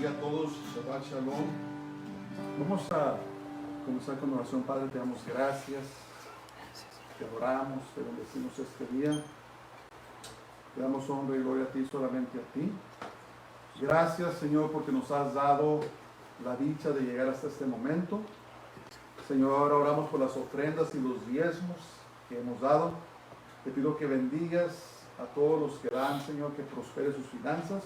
bendiga a todos. Shabbat Shalom. Vamos a comenzar con oración. Padre, te damos gracias. Te adoramos, te bendecimos este día. Te damos honra y gloria a ti, solamente a ti. Gracias, Señor, porque nos has dado la dicha de llegar hasta este momento. Señor, ahora oramos por las ofrendas y los diezmos que hemos dado. Te pido que bendigas a todos los que dan, Señor, que prospere sus finanzas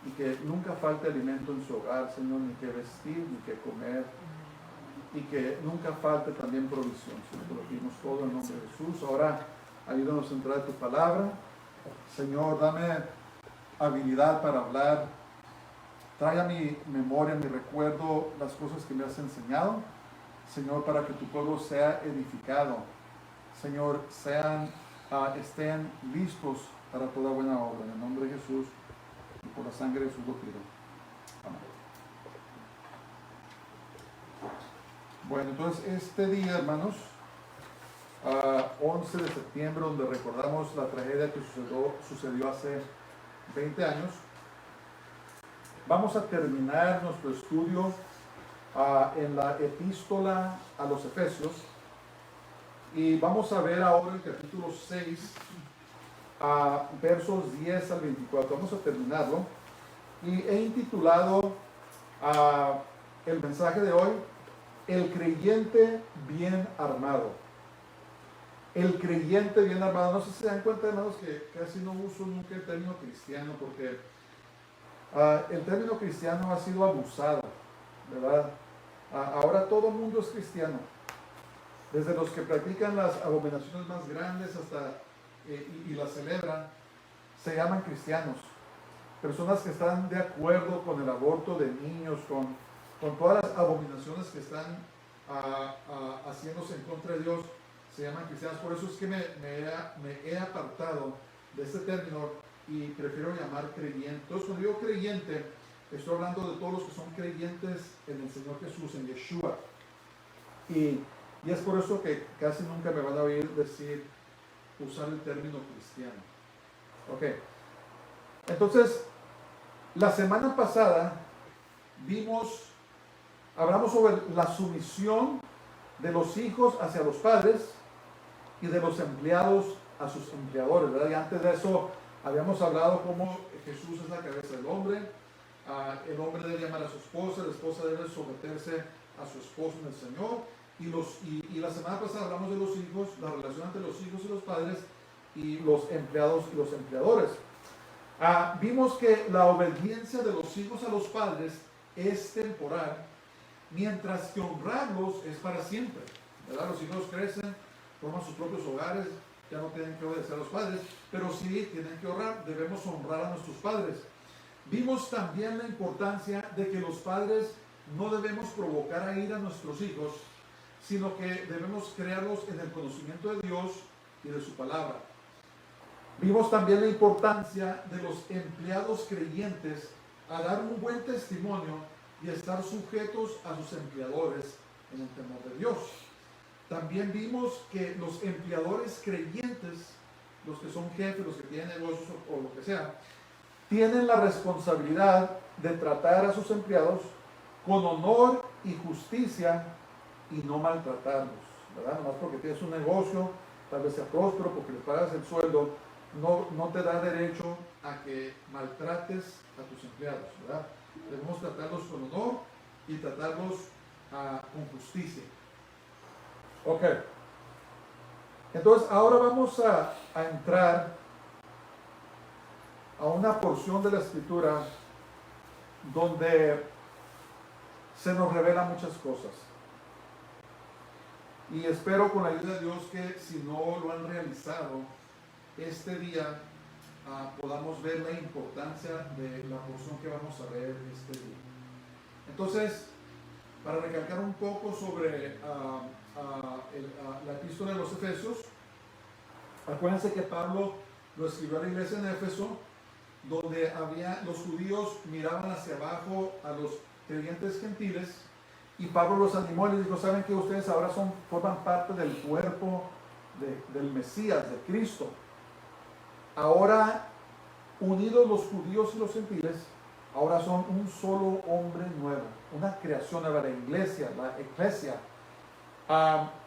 y que nunca falte alimento en su hogar, Señor, ni que vestir, ni que comer, y que nunca falte también provisión. Señor, te lo pedimos todo en nombre de Jesús. Ahora ayúdanos a entrar a tu palabra. Señor, dame habilidad para hablar. Trae a mi memoria, a mi recuerdo, las cosas que me has enseñado. Señor, para que tu pueblo sea edificado. Señor, estén listos para toda buena obra. En el nombre de Jesús y por la sangre de Jesús lo pido. Amén. Bueno, entonces este día, hermanos, 11 de septiembre, donde recordamos la tragedia que sucedió hace 20 años, vamos a terminar nuestro estudio en la epístola a los Efesios, y vamos a ver ahora el capítulo 6, versos 10 al 24. Vamos a terminarlo, y he intitulado el mensaje de hoy, el creyente bien armado. El creyente bien armado. No sé si se dan cuenta, hermanos, que casi no uso nunca el término cristiano, porque el término cristiano ha sido abusado, ¿verdad? Ahora todo el mundo es cristiano, desde los que practican las abominaciones más grandes hasta y las celebran, se llaman cristianos. Personas que están de acuerdo con el aborto de niños, con todas las abominaciones que están haciéndose en contra de Dios, se llaman cristianos. Por eso es que me he apartado de este término y prefiero llamar creyente. Entonces, cuando digo creyente, estoy hablando de todos los que son creyentes en el Señor Jesús, en Yeshua. Y es por eso que casi nunca me van a oír usar el término cristiano. Ok. Entonces, la semana pasada hablamos sobre la sumisión de los hijos hacia los padres y de los empleados a sus empleadores, ¿verdad? Y antes de eso habíamos hablado cómo Jesús es la cabeza del hombre. El hombre debe amar a su esposa, la esposa debe someterse a su esposo en el Señor. Y la semana pasada hablamos de los hijos, la relación entre los hijos y los padres, y los empleados y los empleadores. Vimos que la obediencia de los hijos a los padres es temporal, mientras que honrarlos es para siempre, ¿verdad? Los hijos crecen, forman sus propios hogares, ya no tienen que obedecer a los padres, pero sí tienen que honrar. Debemos honrar a nuestros padres. Vimos también la importancia de que los padres no debemos provocar a ira a nuestros hijos, sino que debemos crearlos en el conocimiento de Dios y de su palabra. Vimos también la importancia de los empleados creyentes a dar un buen testimonio y estar sujetos a sus empleadores en el temor de Dios. También vimos que los empleadores creyentes, los que son jefes, los que tienen negocios o lo que sea, tienen la responsabilidad de tratar a sus empleados con honor y justicia y no maltratarlos, ¿verdad? Nomás porque tienes un negocio, tal vez sea próspero, porque le pagas el sueldo, no te da derecho a que maltrates a tus empleados, ¿verdad? Debemos tratarlos con honor y tratarlos con justicia. Ok. Entonces, ahora vamos a entrar a una porción de la Escritura donde se nos revela muchas cosas. Y espero con la ayuda de Dios que si no lo han realizado, este día podamos ver la importancia de la porción que vamos a ver este día. Entonces, para recalcar un poco sobre la epístola de los Efesios, acuérdense que Pablo lo escribió a la iglesia en Éfeso, donde los judíos miraban hacia abajo a los creyentes gentiles, y Pablo los animó y les dijo: saben que ustedes ahora forman parte del cuerpo del Mesías, de Cristo. Ahora, unidos los judíos y los gentiles, ahora son un solo hombre nuevo, una creación nueva, la iglesia.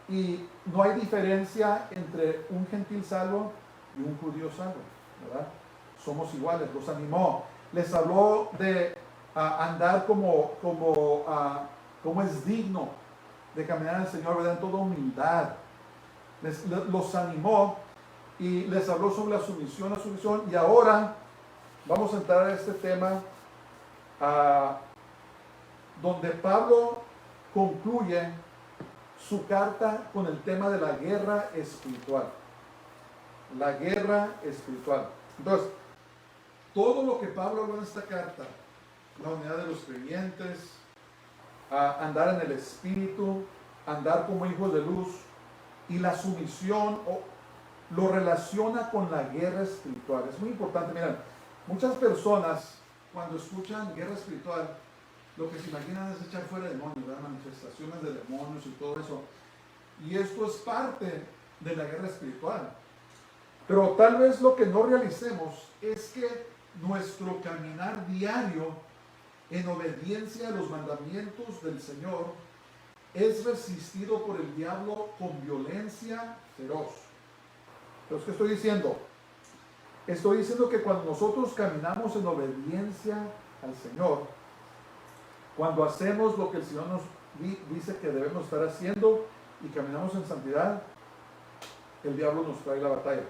Y no hay diferencia entre un gentil salvo y un judío salvo, ¿verdad? Somos iguales, los animó. Les habló de andar como es digno de caminar al Señor, ¿verdad? En toda humildad. Los animó y les habló sobre la sumisión. Y ahora vamos a entrar a este tema donde Pablo concluye su carta con el tema de la guerra espiritual. La guerra espiritual. Entonces, todo lo que Pablo habló en esta carta, la unidad de los creyentes, andar en el Espíritu, andar como hijos de luz, y la sumisión, lo relaciona con la guerra espiritual. Es muy importante. Miren, muchas personas cuando escuchan guerra espiritual, lo que se imaginan es echar fuera demonios, ¿verdad? Manifestaciones de demonios y todo eso. Y esto es parte de la guerra espiritual. Pero tal vez lo que no realicemos es que nuestro caminar diario en obediencia a los mandamientos del Señor es resistido por el diablo con violencia feroz. Entonces, ¿qué estoy diciendo? Estoy diciendo que cuando nosotros caminamos en obediencia al Señor, cuando hacemos lo que el Señor nos dice que debemos estar haciendo y caminamos en santidad, el diablo nos trae la batalla.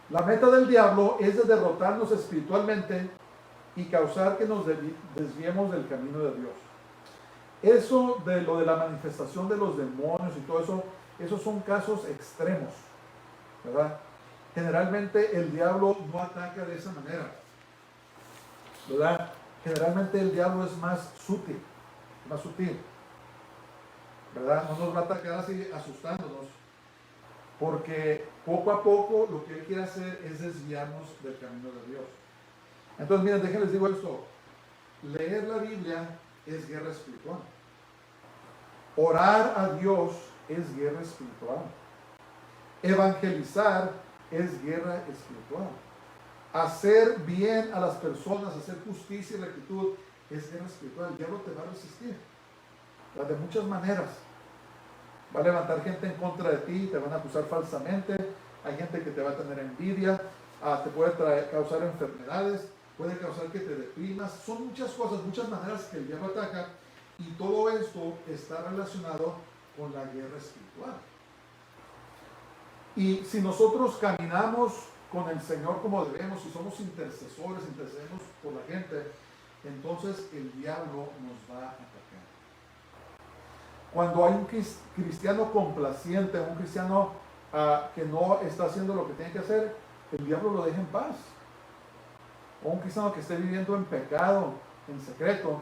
La meta del diablo es de derrotarnos espiritualmente y causar que nos desviemos del camino de Dios. Eso de lo de la manifestación de los demonios y todo eso, esos son casos extremos, ¿verdad? Generalmente el diablo no ataca de esa manera, ¿verdad? Generalmente el diablo es más sutil, ¿verdad? No nos va a atacar así asustándonos, porque poco a poco lo que él quiere hacer es desviarnos del camino de Dios. Entonces, miren, déjenles digo esto. Leer la Biblia es guerra espiritual. Orar a Dios es guerra espiritual. Evangelizar es guerra espiritual. Hacer bien a las personas, hacer justicia y rectitud es guerra espiritual. El diablo te va a resistir de muchas maneras. Va a levantar gente en contra de ti, te van a acusar falsamente, hay gente que te va a tener envidia, te puede causar enfermedades, puede causar que te deprimas. Son muchas cosas, muchas maneras que el diablo ataca, y todo esto está relacionado con la guerra espiritual. Y si nosotros caminamos con el Señor como debemos, si somos intercesores, intercedemos por la gente, entonces el diablo nos va a atacar. Cuando hay un cristiano complaciente, un cristiano que no está haciendo lo que tiene que hacer, el diablo lo deja en paz. O un cristiano que esté viviendo en pecado, en secreto,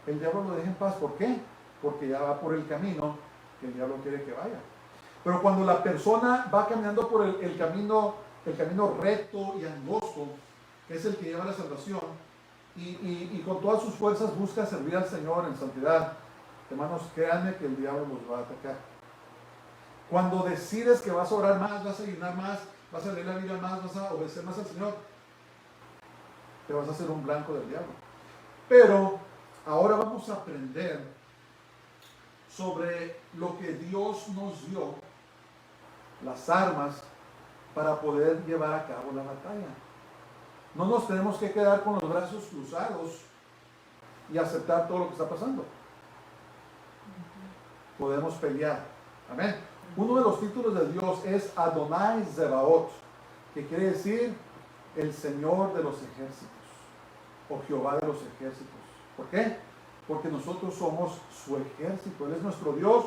el diablo lo deja en paz. ¿Por qué? Porque ya va por el camino que el diablo quiere que vaya. Pero cuando la persona va caminando por el camino recto y angosto, que es el que lleva a la salvación, y con todas sus fuerzas busca servir al Señor en santidad, hermanos, créanme que el diablo los va a atacar. Cuando decides que vas a orar más, vas a ayunar más, vas a leer la Biblia más, vas a obedecer más al Señor, te vas a hacer un blanco del diablo. Pero ahora vamos a aprender sobre lo que Dios nos dio, las armas para poder llevar a cabo la batalla. No nos tenemos que quedar con los brazos cruzados y aceptar todo lo que está pasando. Podemos pelear. Amén. Uno de los títulos de Dios es Adonai Zebaot, que quiere decir el Señor de los ejércitos, o Jehová de los ejércitos. ¿Por qué? Porque nosotros somos su ejército. Él es nuestro Dios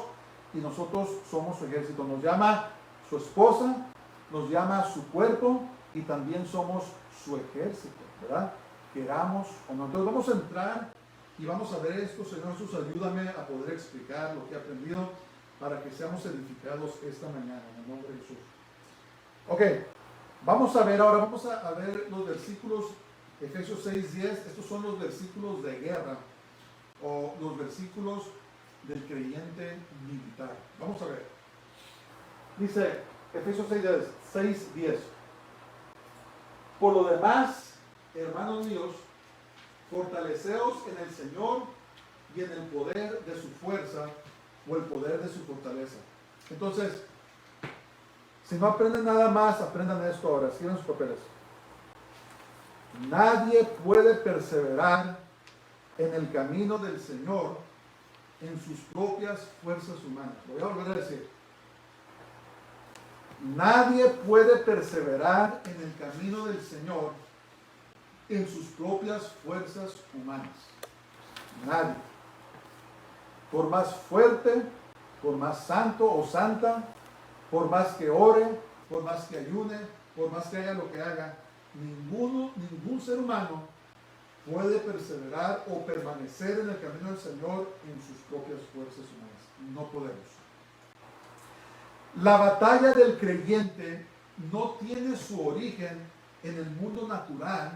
y nosotros somos su ejército. Nos llama su esposa, nos llama su cuerpo y también somos su ejército, ¿verdad? Queramos o no. Entonces vamos a entrar y vamos a ver esto. Señor Jesús, ayúdame a poder explicar lo que he aprendido para que seamos edificados esta mañana, en el nombre de Jesús. Ok, vamos a ver ahora, vamos a ver los versículos, Efesios 6:10. Estos son los versículos de guerra, o los versículos del creyente militar. Vamos a ver. Dice Efesios 6:10. Por lo demás, hermanos míos, Fortaleceos en el Señor y en el poder de su fuerza o el poder de su fortaleza. Entonces, si no aprenden nada más, aprendan esto ahora. Escriban sus papeles. Nadie puede perseverar en el camino del Señor en sus propias fuerzas humanas. Lo voy a volver a decir. Nadie puede perseverar en el camino del Señor en sus propias fuerzas humanas. Nadie. Por más fuerte, por más santo o santa, por más que ore, por más que ayune, por más que haga lo que haga, ningún ser humano puede perseverar o permanecer en el camino del Señor en sus propias fuerzas humanas. No podemos. La batalla del creyente no tiene su origen en el mundo natural,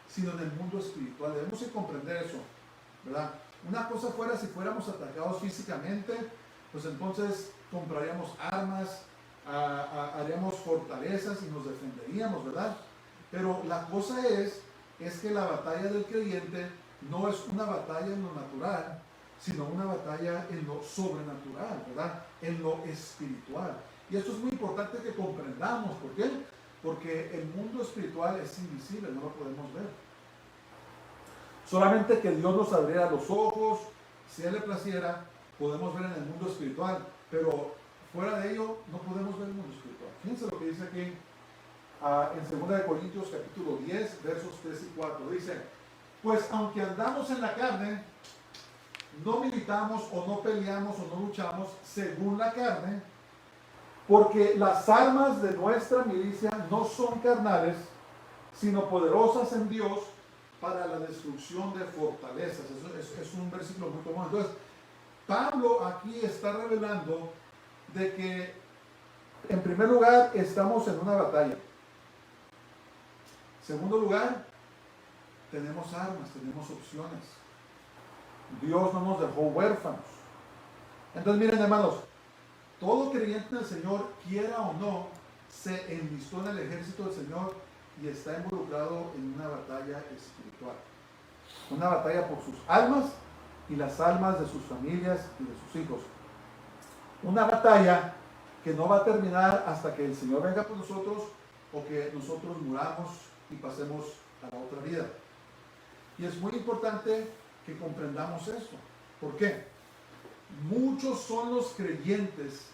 sino en el mundo espiritual. Debemos de comprender eso, ¿verdad? Una cosa fuera si fuéramos atacados físicamente, pues entonces compraríamos armas, haríamos fortalezas y nos defenderíamos, ¿verdad? Pero la cosa es que la batalla del creyente no es una batalla en lo natural, sino una batalla en lo sobrenatural, ¿verdad? En lo espiritual. Y esto es muy importante que comprendamos. ¿Por qué? Porque el mundo espiritual es invisible, no lo podemos ver. Solamente que Dios nos abriera los ojos, si Él le placiera, podemos ver en el mundo espiritual, pero fuera de ello no podemos ver el mundo espiritual. Fíjense lo que dice aquí en 2 Corintios capítulo 10, versos 3 y 4. Dice, pues aunque andamos en la carne, no militamos o no peleamos o no luchamos según la carne, porque las armas de nuestra milicia no son carnales, sino poderosas en Dios para la destrucción de fortalezas. Eso es un versículo muy común. Entonces, Pablo aquí está revelando de que, en primer lugar, estamos en una batalla. En segundo lugar, tenemos armas, tenemos opciones. Dios no nos dejó huérfanos. Entonces, miren, hermanos, todo creyente en el Señor, quiera o no, se enlistó en el ejército del Señor y está involucrado en una batalla espiritual. Una batalla por sus almas y las almas de sus familias y de sus hijos. Una batalla que no va a terminar hasta que el Señor venga por nosotros o que nosotros muramos y pasemos a la otra vida. Y es muy importante que comprendamos esto. ¿Por qué? Muchos son los creyentes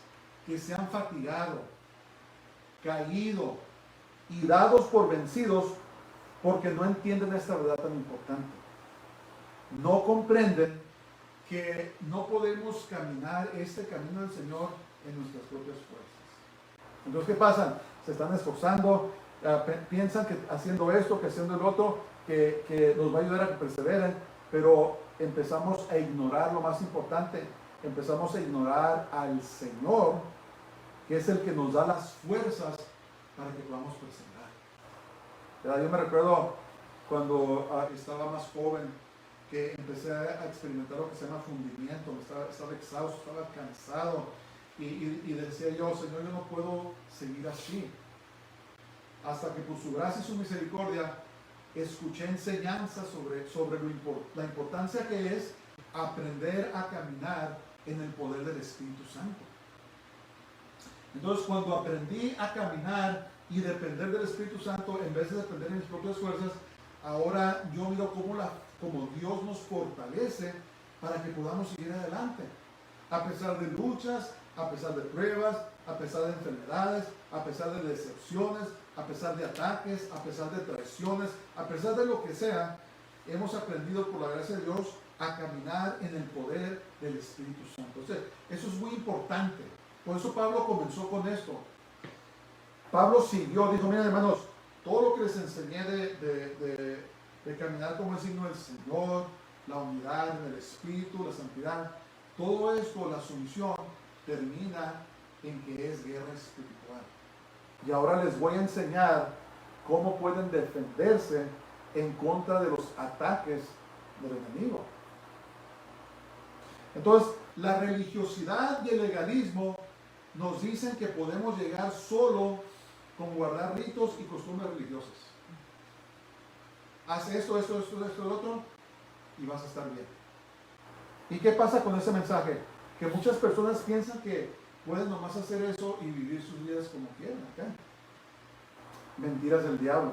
que se han fatigado, caído y dados por vencidos porque no entienden esta verdad tan importante. No comprenden que no podemos caminar este camino del Señor en nuestras propias fuerzas. Entonces, ¿qué pasa? Se están esforzando, piensan que haciendo esto, que haciendo el otro, que nos va a ayudar a que perseveren, pero empezamos a ignorar lo más importante. Empezamos a ignorar al Señor, que es el que nos da las fuerzas para que podamos perseverar. Yo me recuerdo cuando estaba más joven, que empecé a experimentar lo que se llama fundimiento. Estaba exhausto, estaba cansado y decía yo, Señor, yo no puedo seguir así. Hasta que por su gracia y su misericordia escuché enseñanzas sobre la importancia que es aprender a caminar en el poder del Espíritu Santo. Entonces, cuando aprendí a caminar y depender del Espíritu Santo en vez de depender de mis propias fuerzas, ahora yo miro cómo Dios nos fortalece para que podamos seguir adelante. A pesar de luchas, a pesar de pruebas, a pesar de enfermedades, a pesar de decepciones, a pesar de ataques, a pesar de traiciones, a pesar de lo que sea, hemos aprendido por la gracia de Dios a caminar en el poder del Espíritu Santo. O sea, eso es muy importante. Por eso Pablo comenzó con esto. Pablo siguió, dijo, miren hermanos, todo lo que les enseñé de caminar como el signo del Señor, la unidad en el Espíritu, la santidad, todo esto, la sumisión, termina en que es guerra espiritual. Y ahora les voy a enseñar cómo pueden defenderse en contra de los ataques del enemigo. Entonces, la religiosidad y el legalismo nos dicen que podemos llegar solo con guardar ritos y costumbres religiosas. haz esto, lo otro, y vas a estar bien. ¿Y qué pasa con ese mensaje? Que muchas personas piensan que pueden nomás hacer eso y vivir sus vidas como quieran, ¿ok? Mentiras del diablo.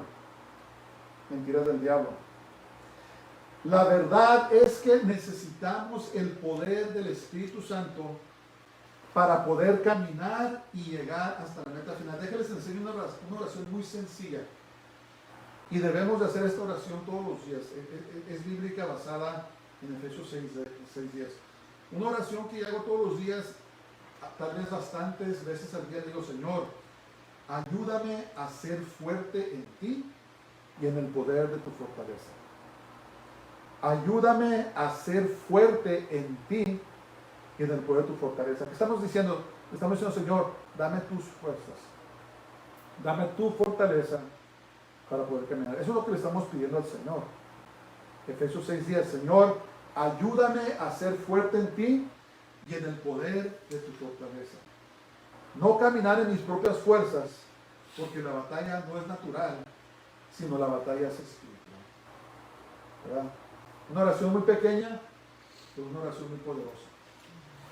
Mentiras del diablo. La verdad es que necesitamos el poder del Espíritu Santo para poder caminar y llegar hasta la meta final. Déjenles enseñar una oración muy sencilla. Y debemos de hacer esta oración todos los días. Es bíblica, basada en Efesios 6:10. Una oración que yo hago todos los días, tal vez bastantes veces al día. Digo: Señor, ayúdame a ser fuerte en ti y en el poder de tu fortaleza. Ayúdame a ser fuerte en ti y en el poder de tu fortaleza. ¿Qué estamos diciendo? Estamos diciendo: Señor, dame tus fuerzas, dame tu fortaleza para poder caminar. Eso es lo que le estamos pidiendo al Señor. Efesios 6:10. Señor, ayúdame a ser fuerte en ti y en el poder de tu fortaleza. No caminar en mis propias fuerzas, porque la batalla no es natural, sino la batalla es espiritual. ¿Verdad? Una oración muy pequeña, pero una oración muy poderosa.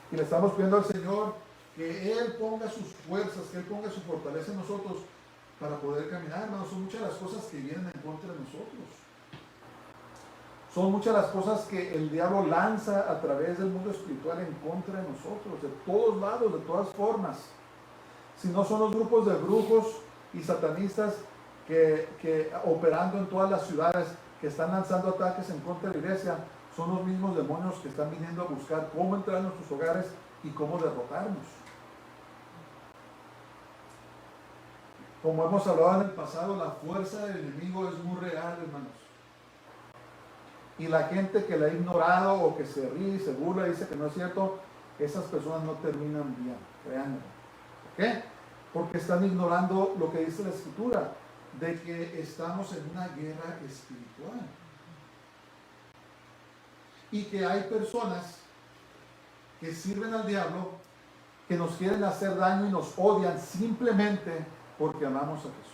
Y le estamos pidiendo al Señor que Él ponga sus fuerzas, que Él ponga su fortaleza en nosotros para poder caminar, hermanos. Son muchas las cosas que vienen en contra de nosotros. Son muchas las cosas que el diablo lanza a través del mundo espiritual en contra de nosotros, de todos lados, de todas formas. Si no son los grupos de brujos y satanistas que operando en todas las ciudades, que están lanzando ataques en contra de la iglesia, son los mismos demonios que están viniendo a buscar cómo entrar en nuestros hogares y cómo derrotarnos. Como hemos hablado en el pasado, la fuerza del enemigo es muy real, hermanos. Y la gente que la ha ignorado o que se ríe y se burla y dice que no es cierto, esas personas no terminan bien, créanme. ¿Por qué? Porque están ignorando lo que dice la Escritura, de que estamos en una guerra espiritual. Y que hay personas que sirven al diablo, que nos quieren hacer daño y nos odian simplemente porque amamos a Jesús.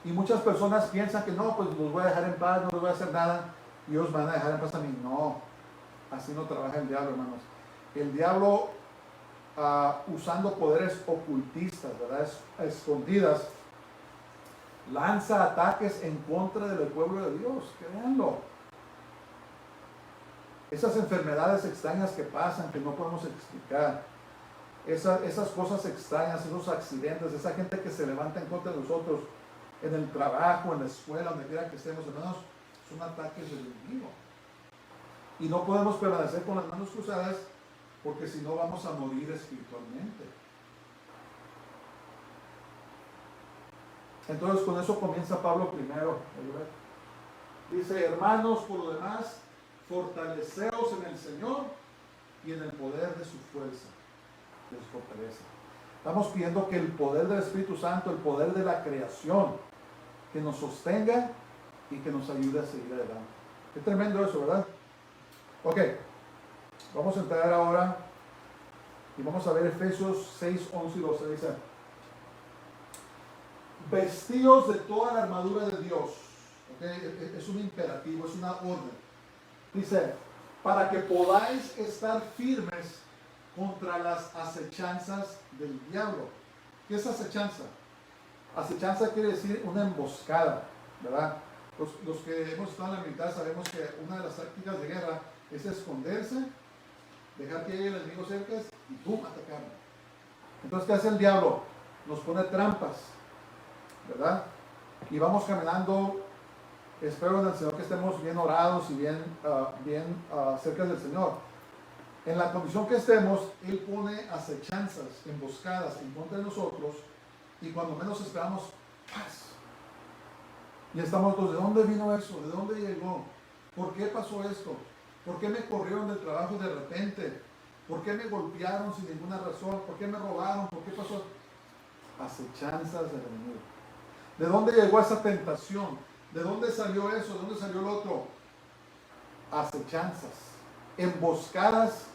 Y muchas personas piensan que no, pues los voy a dejar en paz, no les voy a hacer nada, y ellos van a dejar en paz a mí. No, así no trabaja el diablo, hermanos. El diablo, usando poderes ocultistas, ¿verdad?, escondidas, lanza ataques en contra del pueblo de Dios, créanlo. Esas enfermedades extrañas que pasan, que no podemos explicar, esas cosas extrañas, esos accidentes, esa gente que se levanta en contra de nosotros, en el trabajo, en la escuela, donde quiera que estemos, hermanos, son ataques del enemigo. Y no podemos permanecer con las manos cruzadas, porque si no vamos a morir espiritualmente. Entonces con eso comienza Pablo primero. Dice: hermanos, por lo demás, fortaleceos en el Señor y en el poder de su fuerza, de su fortaleza. Estamos pidiendo que el poder del Espíritu Santo, el poder de la creación, que nos sostenga y que nos ayude a seguir adelante. Qué tremendo eso, ¿verdad? Ok, vamos a entrar ahora y vamos a ver Efesios 6, 11 y 12. Dice: vestidos de toda la armadura de Dios. ¿Okay? Es un imperativo, es una orden. Dice: para que podáis estar firmes contra las acechanzas del diablo. ¿Qué es acechanza? Acechanza quiere decir una emboscada, ¿verdad? Los que hemos estado en la militar sabemos que una de las tácticas de guerra es esconderse, dejar que llegue el enemigo cerca y ¡pum!, atacarlo. Entonces, ¿qué hace el diablo? Nos pone trampas, ¿verdad? Y vamos caminando. Espero en el Señor que estemos bien orados y bien cerca del Señor. En la condición que estemos, Él pone acechanzas, emboscadas en contra de nosotros, y cuando menos esperamos, ¡paz! Y estamos todos: ¿de dónde vino eso? ¿De dónde llegó? ¿Por qué pasó esto? ¿Por qué me corrieron del trabajo de repente? ¿Por qué me golpearon sin ninguna razón? ¿Por qué me robaron? ¿Por qué pasó? Acechanzas del enemigo. ¿De dónde llegó esa tentación? ¿De dónde salió eso? ¿De dónde salió el otro? Acechanzas, emboscadas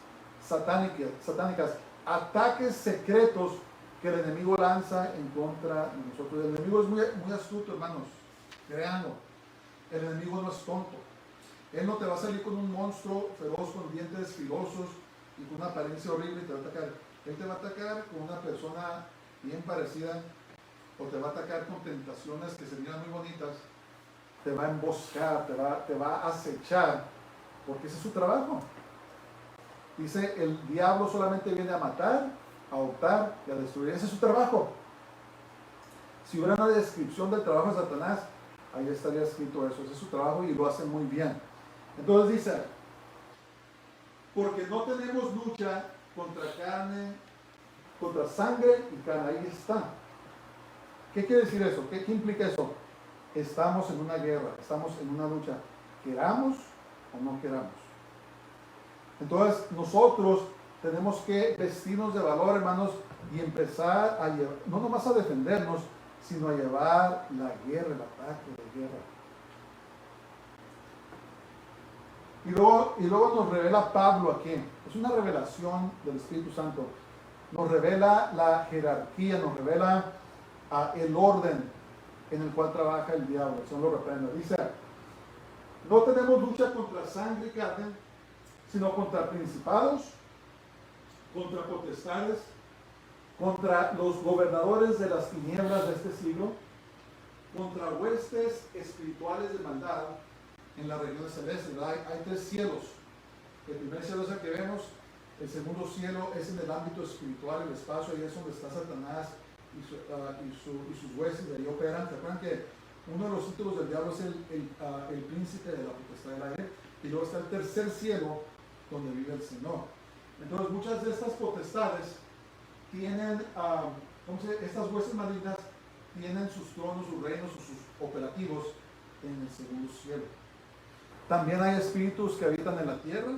satánicas, ataques secretos que el enemigo lanza en contra de nosotros. El enemigo es muy astuto, hermanos, créanlo. El enemigo no es tonto. Él no te va a salir con un monstruo feroz con dientes filosos y con una apariencia horrible y te va a atacar. Él te va a atacar con una persona bien parecida, o te va a atacar con tentaciones que se miran muy bonitas, te va a emboscar, te va a acechar, porque ese es su trabajo. Dice, el diablo solamente viene a matar, a hurtar y a destruir. Ese es su trabajo. Si hubiera una descripción del trabajo de Satanás, ahí estaría escrito eso. Ese es su trabajo y lo hace muy bien. Entonces dice, porque no tenemos lucha contra carne, contra sangre y carne. Ahí está. ¿Qué quiere decir eso? ¿Qué implica eso? Estamos en una guerra, estamos en una lucha, queramos o no queramos. Entonces nosotros tenemos que vestirnos de valor, hermanos, y empezar a llevar, no nomás a defendernos, sino a llevar la guerra, el ataque de guerra. Y luego nos revela Pablo aquí. Es una revelación del Espíritu Santo. Nos revela la jerarquía, nos revela el orden en el cual trabaja el diablo. El Señor lo reprenda. Dice, no tenemos lucha contra sangre y carne, sino contra principados, contra potestades, contra los gobernadores de las tinieblas de este siglo, contra huestes espirituales de maldad en las regiones celestes. Hay tres cielos. El primer cielo es el que vemos, el segundo cielo es en el ámbito espiritual, el espacio, ahí es donde está Satanás y sus huestes, de ahí operan. ¿Se acuerdan que uno de los títulos del diablo es el príncipe de la potestad del aire? Y luego está el tercer cielo, donde vive el Señor. Entonces muchas de estas potestades tienen, estas huestes malignas tienen sus tronos, sus reinos, sus operativos en el segundo cielo. También hay espíritus que habitan en la tierra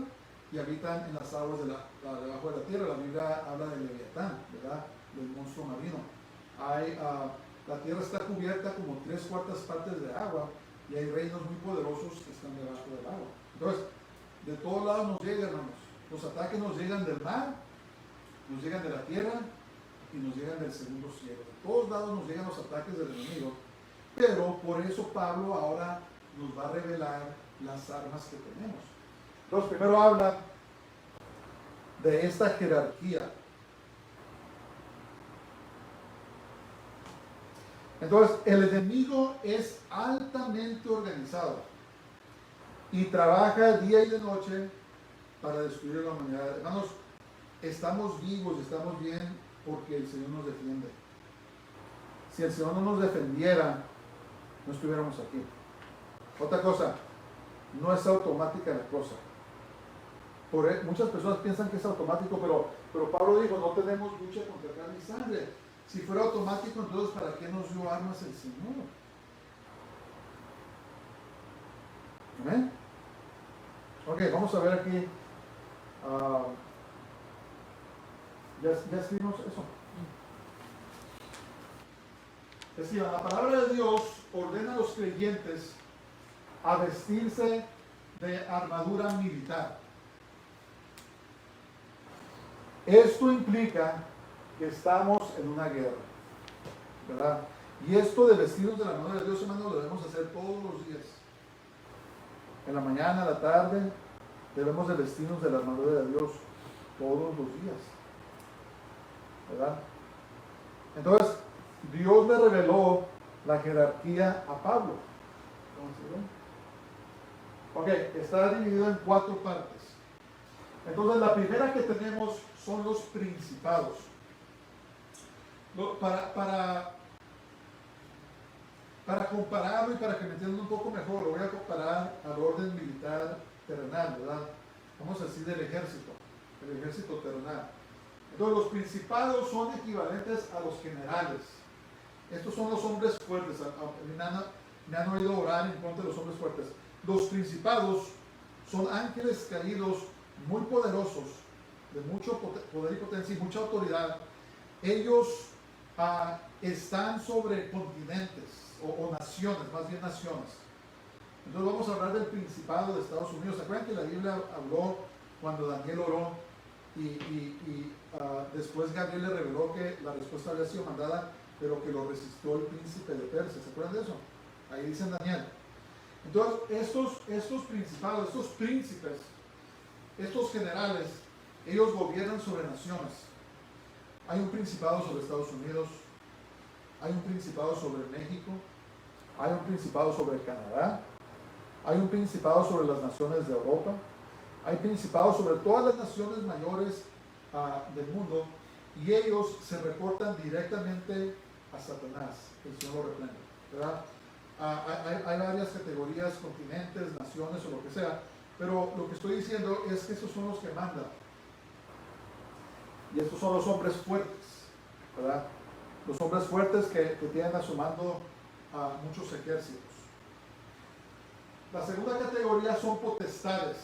y habitan en las aguas debajo de la tierra. La Biblia habla del Leviatán, ¿verdad? Del monstruo marino. La tierra está cubierta como 3/4 partes de agua y hay reinos muy poderosos que están debajo del agua. Entonces, de todos lados nos llegan, hermanos. Los ataques nos llegan del mar, nos llegan de la tierra y nos llegan del segundo cielo. De todos lados nos llegan los ataques del enemigo. Pero por eso Pablo ahora nos va a revelar las armas que tenemos. Entonces, primero habla de esta jerarquía. Entonces, el enemigo es altamente organizado y trabaja día y de noche para destruir a la humanidad. Hermanos, estamos vivos, estamos bien porque el Señor nos defiende. Si el Señor no nos defendiera, no estuviéramos aquí. Otra cosa, no es automática la cosa. Muchas personas piensan que es automático, pero Pablo dijo, no tenemos lucha contra carne y sangre. Si fuera automático, entonces ¿para qué nos dio armas el Señor? ¿Amén? Ok, vamos a ver aquí. ¿Ya escribimos eso? Decía, la palabra de Dios ordena a los creyentes a vestirse de armadura militar. Esto implica que estamos en una guerra, ¿verdad? Y esto de vestirnos de la armadura de Dios, hermanos, lo debemos hacer todos los días. En la mañana, en la tarde, debemos de vestirnos de la armadura de Dios todos los días, ¿verdad? Entonces, Dios le reveló la jerarquía a Pablo. Ok, está dividido en 4 partes. Entonces, la primera que tenemos son los principados. Para compararlo y para que me entiendan un poco mejor, lo voy a comparar al orden militar terrenal, ¿verdad? Vamos a decir del ejército, el ejército terrenal. Entonces, los principados son equivalentes a los generales. Estos son los hombres fuertes. Me han oído orar en contra de los hombres fuertes. Los principados son ángeles caídos muy poderosos, de mucho poder y potencia y mucha autoridad. Ellos están sobre continentes o naciones, más bien naciones. Entonces vamos a hablar del Principado de Estados Unidos. ¿Se acuerdan que la Biblia habló cuando Daniel oró y después Gabriel le reveló que la respuesta había sido mandada, pero que lo resistió el príncipe de Persia. ¿Se acuerdan de eso? Ahí dice en Daniel. Entonces, estos principados, estos príncipes, estos generales, ellos gobiernan sobre naciones. Hay un principado sobre Estados Unidos, hay un principado sobre México, hay un principado sobre Canadá, hay un principado sobre las naciones de Europa, hay principados sobre todas las naciones mayores del mundo, y ellos se reportan directamente a Satanás, que el Señor lo reprende, ¿verdad? Hay varias categorías, continentes, naciones o lo que sea, pero lo que estoy diciendo es que esos son los que mandan. Y estos son los hombres fuertes, ¿verdad? Los hombres fuertes que tienen a su mando a muchos ejércitos. La segunda categoría son potestades.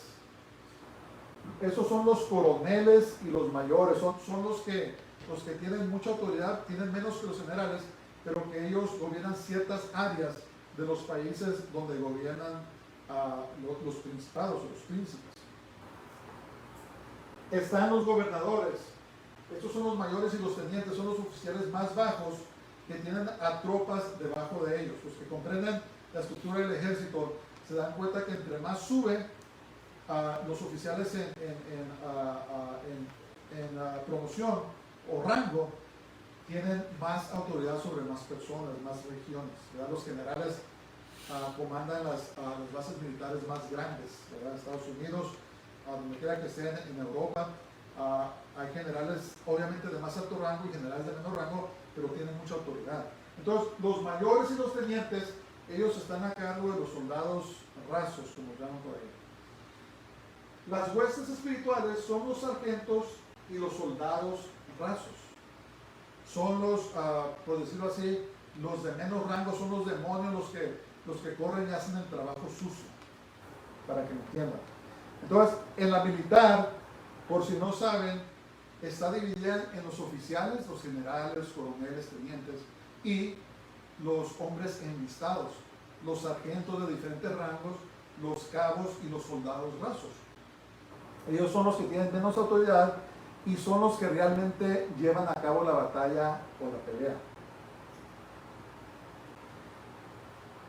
Esos son los coroneles y los mayores, son los que tienen mucha autoridad, tienen menos que los generales, pero que ellos gobiernan ciertas áreas de los países donde gobiernan los principados o los príncipes. Están los gobernadores. Estos son los mayores y los tenientes, son los oficiales más bajos que tienen a tropas debajo de ellos. Los que comprenden la estructura del ejército se dan cuenta que entre más sube los oficiales en promoción o rango, tienen más autoridad sobre más personas, más regiones, ¿verdad? Los generales comandan las bases militares más grandes, ¿verdad? Estados Unidos, donde quiera que estén, en Europa, hay generales obviamente de más alto rango y generales de menor rango, pero tienen mucha autoridad. Entonces, los mayores y los tenientes, ellos están a cargo de los soldados rasos, como llaman por ahí. Las huestes espirituales son los sargentos y los soldados rasos. Son los, por decirlo así, los de menos rango, son los demonios los que corren y hacen el trabajo sucio, para que me entiendan. Entonces, en la militar, por si no saben, está dividida en los oficiales, los generales, coroneles, tenientes, y los hombres enlistados, los sargentos de diferentes rangos, los cabos y los soldados rasos. Ellos son los que tienen menos autoridad y son los que realmente llevan a cabo la batalla o la pelea.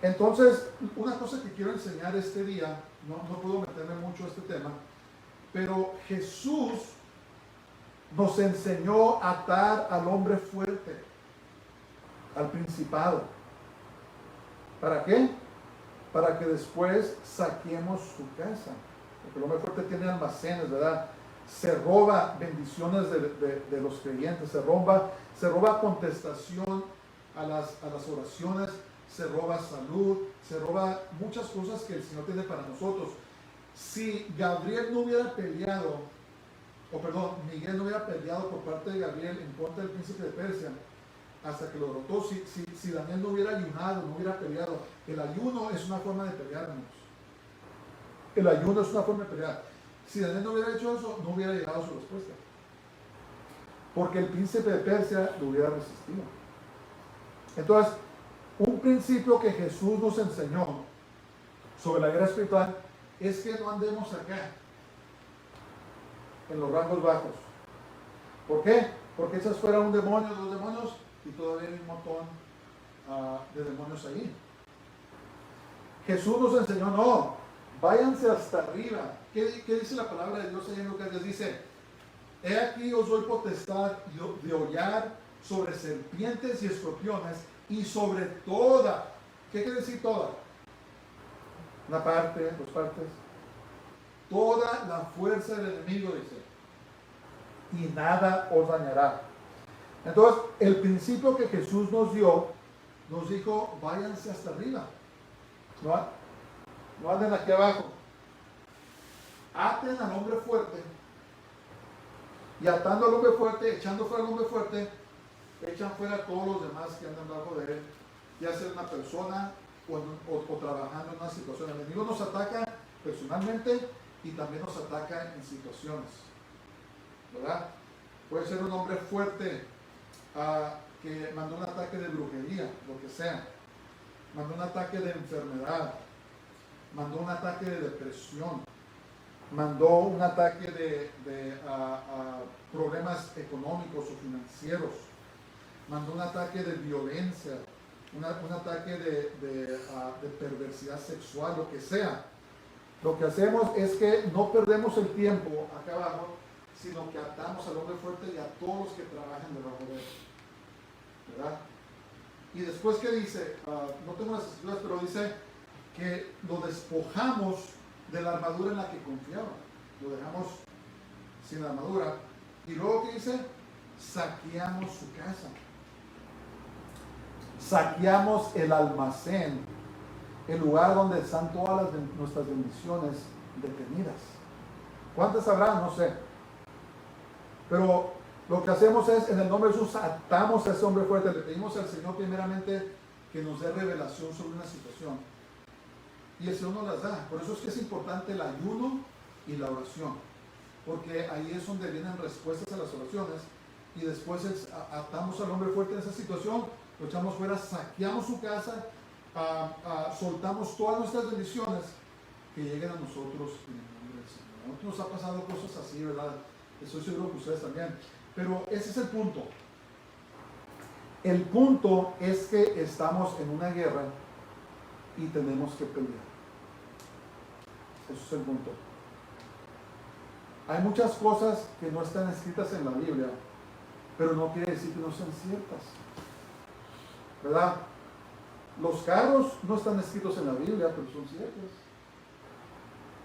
Entonces, una cosa que quiero enseñar este día, no puedo meterme mucho a este tema, pero Jesús nos enseñó a atar al hombre fuerte, al principado. ¿Para qué? Para que después saquemos su casa. Porque el hombre fuerte tiene almacenes, ¿verdad? Se roba bendiciones de los creyentes, se roba contestación a las oraciones, se roba salud, se roba muchas cosas que el Señor tiene para nosotros. Si Gabriel no hubiera peleado, Miguel no hubiera peleado por parte de Gabriel en contra del príncipe de Persia, hasta que lo derrotó, si Daniel no hubiera ayunado, no hubiera peleado, el ayuno es una forma de pelear, hermanos. El ayuno es una forma de pelear. Si Daniel no hubiera hecho eso, no hubiera llegado a su respuesta. Porque el príncipe de Persia lo hubiera resistido. Entonces, un principio que Jesús nos enseñó sobre la guerra espiritual es que no andemos acá, en los rangos bajos. ¿Por qué? Porque echas fuera un demonio, dos demonios, y todavía hay un montón de demonios ahí. Jesús nos enseñó, no, váyanse hasta arriba. ¿Qué dice la palabra de Dios ahí en Lucas 10? Dice, he aquí os doy potestad de hollar sobre serpientes y escorpiones y sobre toda. ¿Qué quiere decir toda? Una parte, dos partes. Toda la fuerza del enemigo, dice, y nada os dañará. Entonces, el principio que Jesús nos dio, nos dijo, váyanse hasta arriba. No anden aquí abajo. Aten al hombre fuerte. Y atando al hombre fuerte, echando fuera al hombre fuerte, echan fuera a todos los demás que andan bajo de él, ya sea una persona o trabajando en una situación. El enemigo nos ataca personalmente y también nos ataca en situaciones, ¿verdad? Puede ser un hombre fuerte que mandó un ataque de brujería, lo que sea, mandó un ataque de enfermedad, mandó un ataque de depresión, mandó un ataque a problemas económicos o financieros, mandó un ataque de violencia, un ataque de perversidad sexual, lo que sea. Lo que hacemos es que no perdemos el tiempo acá abajo, sino que atamos al hombre fuerte y a todos los que trabajan debajo de él, ¿verdad? Y después, ¿qué dice? No tengo las escrituras, pero dice que lo despojamos de la armadura en la que confiaba. Lo dejamos sin armadura. Y luego, ¿qué dice? Saqueamos su casa. Saqueamos el almacén, el lugar donde están todas nuestras bendiciones detenidas. ¿Cuántas habrá? No sé. Pero lo que hacemos es, en el nombre de Jesús, atamos a ese hombre fuerte. Le pedimos al Señor primeramente que nos dé revelación sobre una situación. Y el Señor nos las da. Por eso es que es importante el ayuno y la oración. Porque ahí es donde vienen respuestas a las oraciones. Y después atamos al hombre fuerte en esa situación, lo echamos fuera, saqueamos su casa, soltamos todas nuestras bendiciones que lleguen a nosotros en el nombre del Señor. A nosotros nos ha pasado cosas así, ¿verdad? Estoy seguro que ustedes también. Pero ese es el punto. El punto es que estamos en una guerra y tenemos que pelear. Eso es el punto. Hay muchas cosas que no están escritas en la Biblia, pero no quiere decir que no sean ciertas, ¿verdad? Los carros no están escritos en la Biblia, pero son ciertos,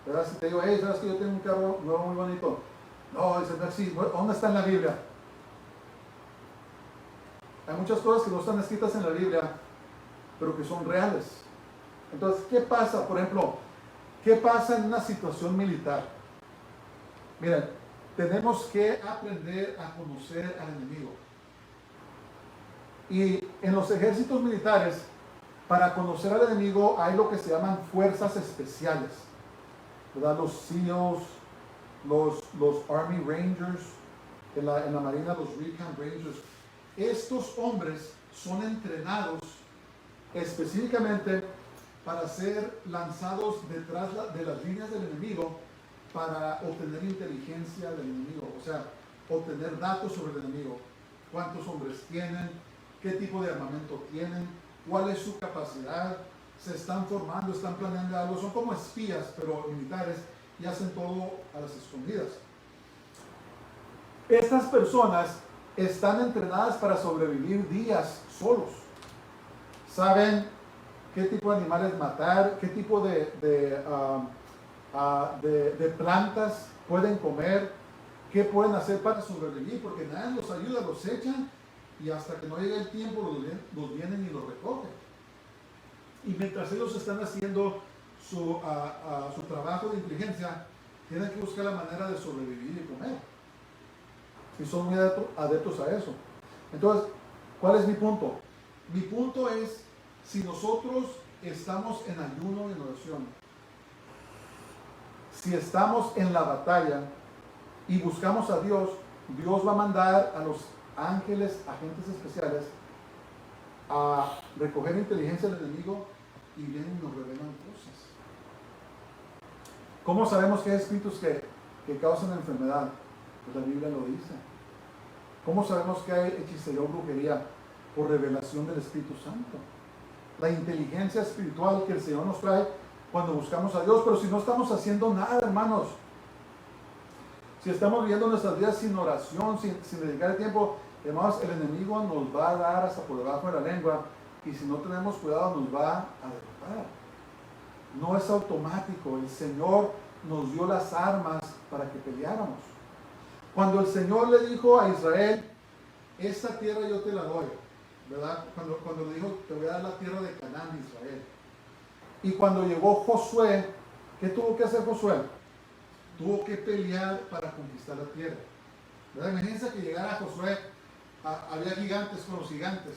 ¿verdad? Si te digo, hey, ¿sabes que yo tengo un carro nuevo muy bonito? No, dice, no, sí, ¿dónde está en la Biblia? Hay muchas cosas que no están escritas en la Biblia, pero que son reales. Entonces, ¿qué pasa? Por ejemplo, ¿qué pasa en una situación militar? Miren, tenemos que aprender a conocer al enemigo. Y en los ejércitos militares, para conocer al enemigo hay lo que se llaman fuerzas especiales, ¿verdad? Los SEALs, los Army Rangers, en la Marina los Recon Rangers. Estos hombres son entrenados específicamente para ser lanzados detrás de las líneas del enemigo para obtener inteligencia del enemigo, o sea, obtener datos sobre el enemigo. ¿Cuántos hombres tienen? ¿Qué tipo de armamento tienen? ¿Cuál es su capacidad? ¿Se están formando? ¿Están planeando algo? Son como espías, pero militares, y hacen todo a las escondidas. Estas personas están entrenadas para sobrevivir días solos. Saben qué tipo de animales matar, qué tipo de plantas pueden comer, qué pueden hacer para sobrevivir, porque nadie los ayuda, los echan y hasta que no llegue el tiempo los vienen y los recogen. Y mientras ellos están haciendo su trabajo de inteligencia, tienen que buscar la manera de sobrevivir y comer. Y son muy adeptos a eso. Entonces, ¿cuál es mi punto? Mi punto es, si nosotros estamos en ayuno y en oración, si estamos en la batalla y buscamos a Dios, Dios va a mandar a los ángeles, agentes especiales, a recoger inteligencia del enemigo y vienen y nos revelan cosas. ¿Cómo sabemos que hay espíritus que causan enfermedad? Pues la Biblia lo dice. ¿Cómo sabemos que hay hechicería o brujería? Por revelación del Espíritu Santo. La inteligencia espiritual que el Señor nos trae cuando buscamos a Dios. Pero si no estamos haciendo nada, hermanos, si estamos viviendo nuestras vidas sin oración, sin dedicar el tiempo, hermanos, el enemigo nos va a dar hasta por debajo de la lengua, y si no tenemos cuidado nos va a derrotar. No es automático. El Señor nos dio las armas para que peleáramos. Cuando el Señor le dijo a Israel, esta tierra yo te la doy, ¿verdad? Cuando le dijo, te voy a dar la tierra de Canaán de Israel. Y cuando llegó Josué, ¿qué tuvo que hacer Josué? Tuvo que pelear para conquistar la tierra, ¿verdad? Imagínense que llegara Josué, había gigantes con los gigantes.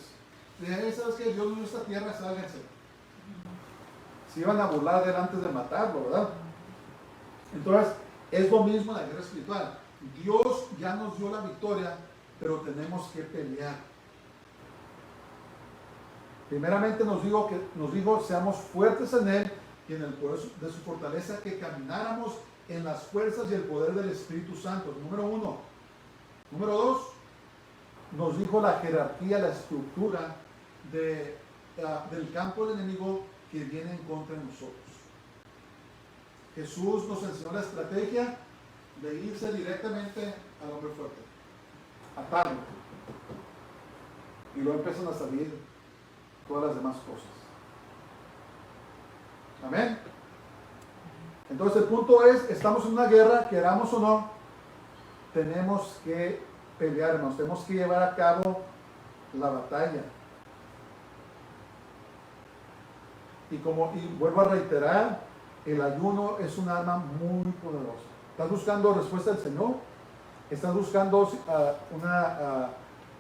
Le dije, ¿sabes qué? Dios nos dio esta tierra, sálganse. Se iban a burlar de él antes de matarlo, ¿verdad? Entonces, es lo mismo en la guerra espiritual. Dios ya nos dio la victoria, pero tenemos que pelear. Primeramente nos dijo seamos fuertes en Él y en el poder de su fortaleza, que camináramos en las fuerzas y el poder del Espíritu Santo. Número uno. Número dos, nos dijo la jerarquía, la estructura del campo del enemigo que viene en contra de nosotros. Jesús nos enseñó la estrategia de irse directamente al hombre fuerte, atarlo, y luego empiezan a salir todas las demás cosas. Amén. Entonces el punto es, estamos en una guerra, queramos o no, tenemos que pelear, hermanos, tenemos que llevar a cabo la batalla. Y vuelvo a reiterar, el ayuno es un arma muy poderosa. ¿Estás buscando respuesta del Señor? ¿Estás buscando una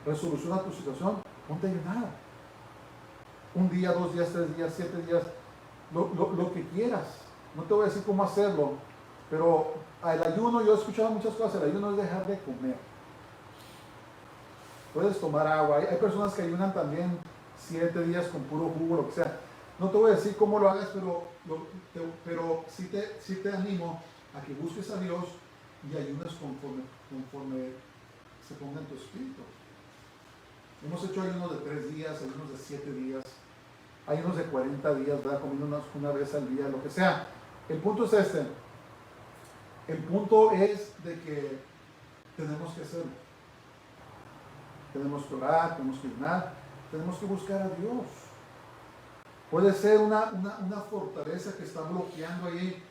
resolución a tu situación? Ponte a ayunar. Un día, 2 días, 3 días, 7 días, lo que quieras. No te voy a decir cómo hacerlo, pero el ayuno, yo he escuchado muchas cosas, el ayuno es dejar de comer. Puedes tomar agua, hay personas que ayunan también 7 días con puro jugo, lo que sea. No te voy a decir cómo lo hagas, pero sí te animo a que busques a Dios y ayunes conforme se ponga en tu espíritu. Hemos hecho ayunos de 3 días, ayunos de 7 días, ayunos de 40 días, ¿verdad? Comiendo una vez al día, lo que sea. El punto es este. El punto es de que tenemos que hacerlo. Tenemos que orar, tenemos que ayunar, tenemos que buscar a Dios. Puede ser una fortaleza que está bloqueando ahí,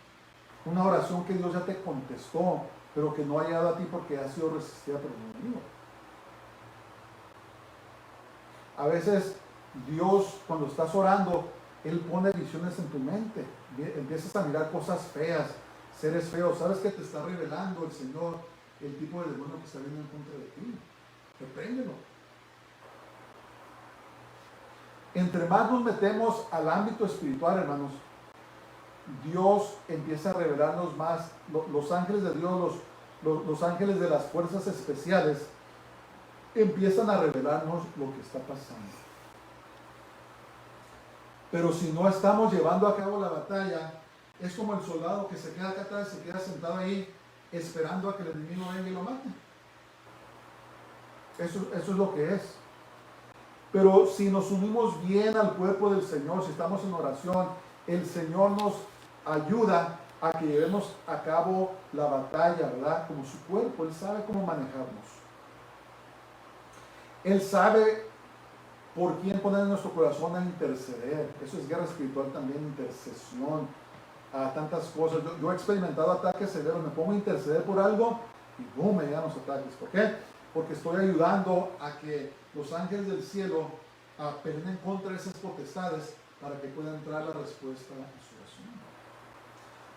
una oración que Dios ya te contestó, pero que no ha llegado a ti porque ha sido resistida por el enemigo. A veces Dios, cuando estás orando, Él pone visiones en tu mente. Empiezas a mirar cosas feas, seres feos. ¿Sabes que te está revelando el Señor el tipo de demonio que está viendo en contra de ti? Repréndelo. Entre más nos metemos al ámbito espiritual, hermanos, Dios empieza a revelarnos más. Los ángeles de Dios, los ángeles de las fuerzas especiales, empiezan a revelarnos lo que está pasando. Pero si no estamos llevando a cabo la batalla, es como el soldado que se queda acá atrás, se queda sentado ahí, esperando a que el enemigo venga y lo mate. Eso es lo que es. Pero si nos unimos bien al cuerpo del Señor, si estamos en oración, el Señor nos ayuda a que llevemos a cabo la batalla, ¿verdad? Como su cuerpo, Él sabe cómo manejarnos. Él sabe por quién poner en nuestro corazón a interceder. Eso es guerra espiritual también, intercesión, a tantas cosas. Yo he experimentado ataques severos, me pongo a interceder por algo y boom, me llegan los ataques. ¿Por qué? Porque estoy ayudando a que los ángeles del cielo peleen en contra de esas potestades para que pueda entrar la respuesta a su oración.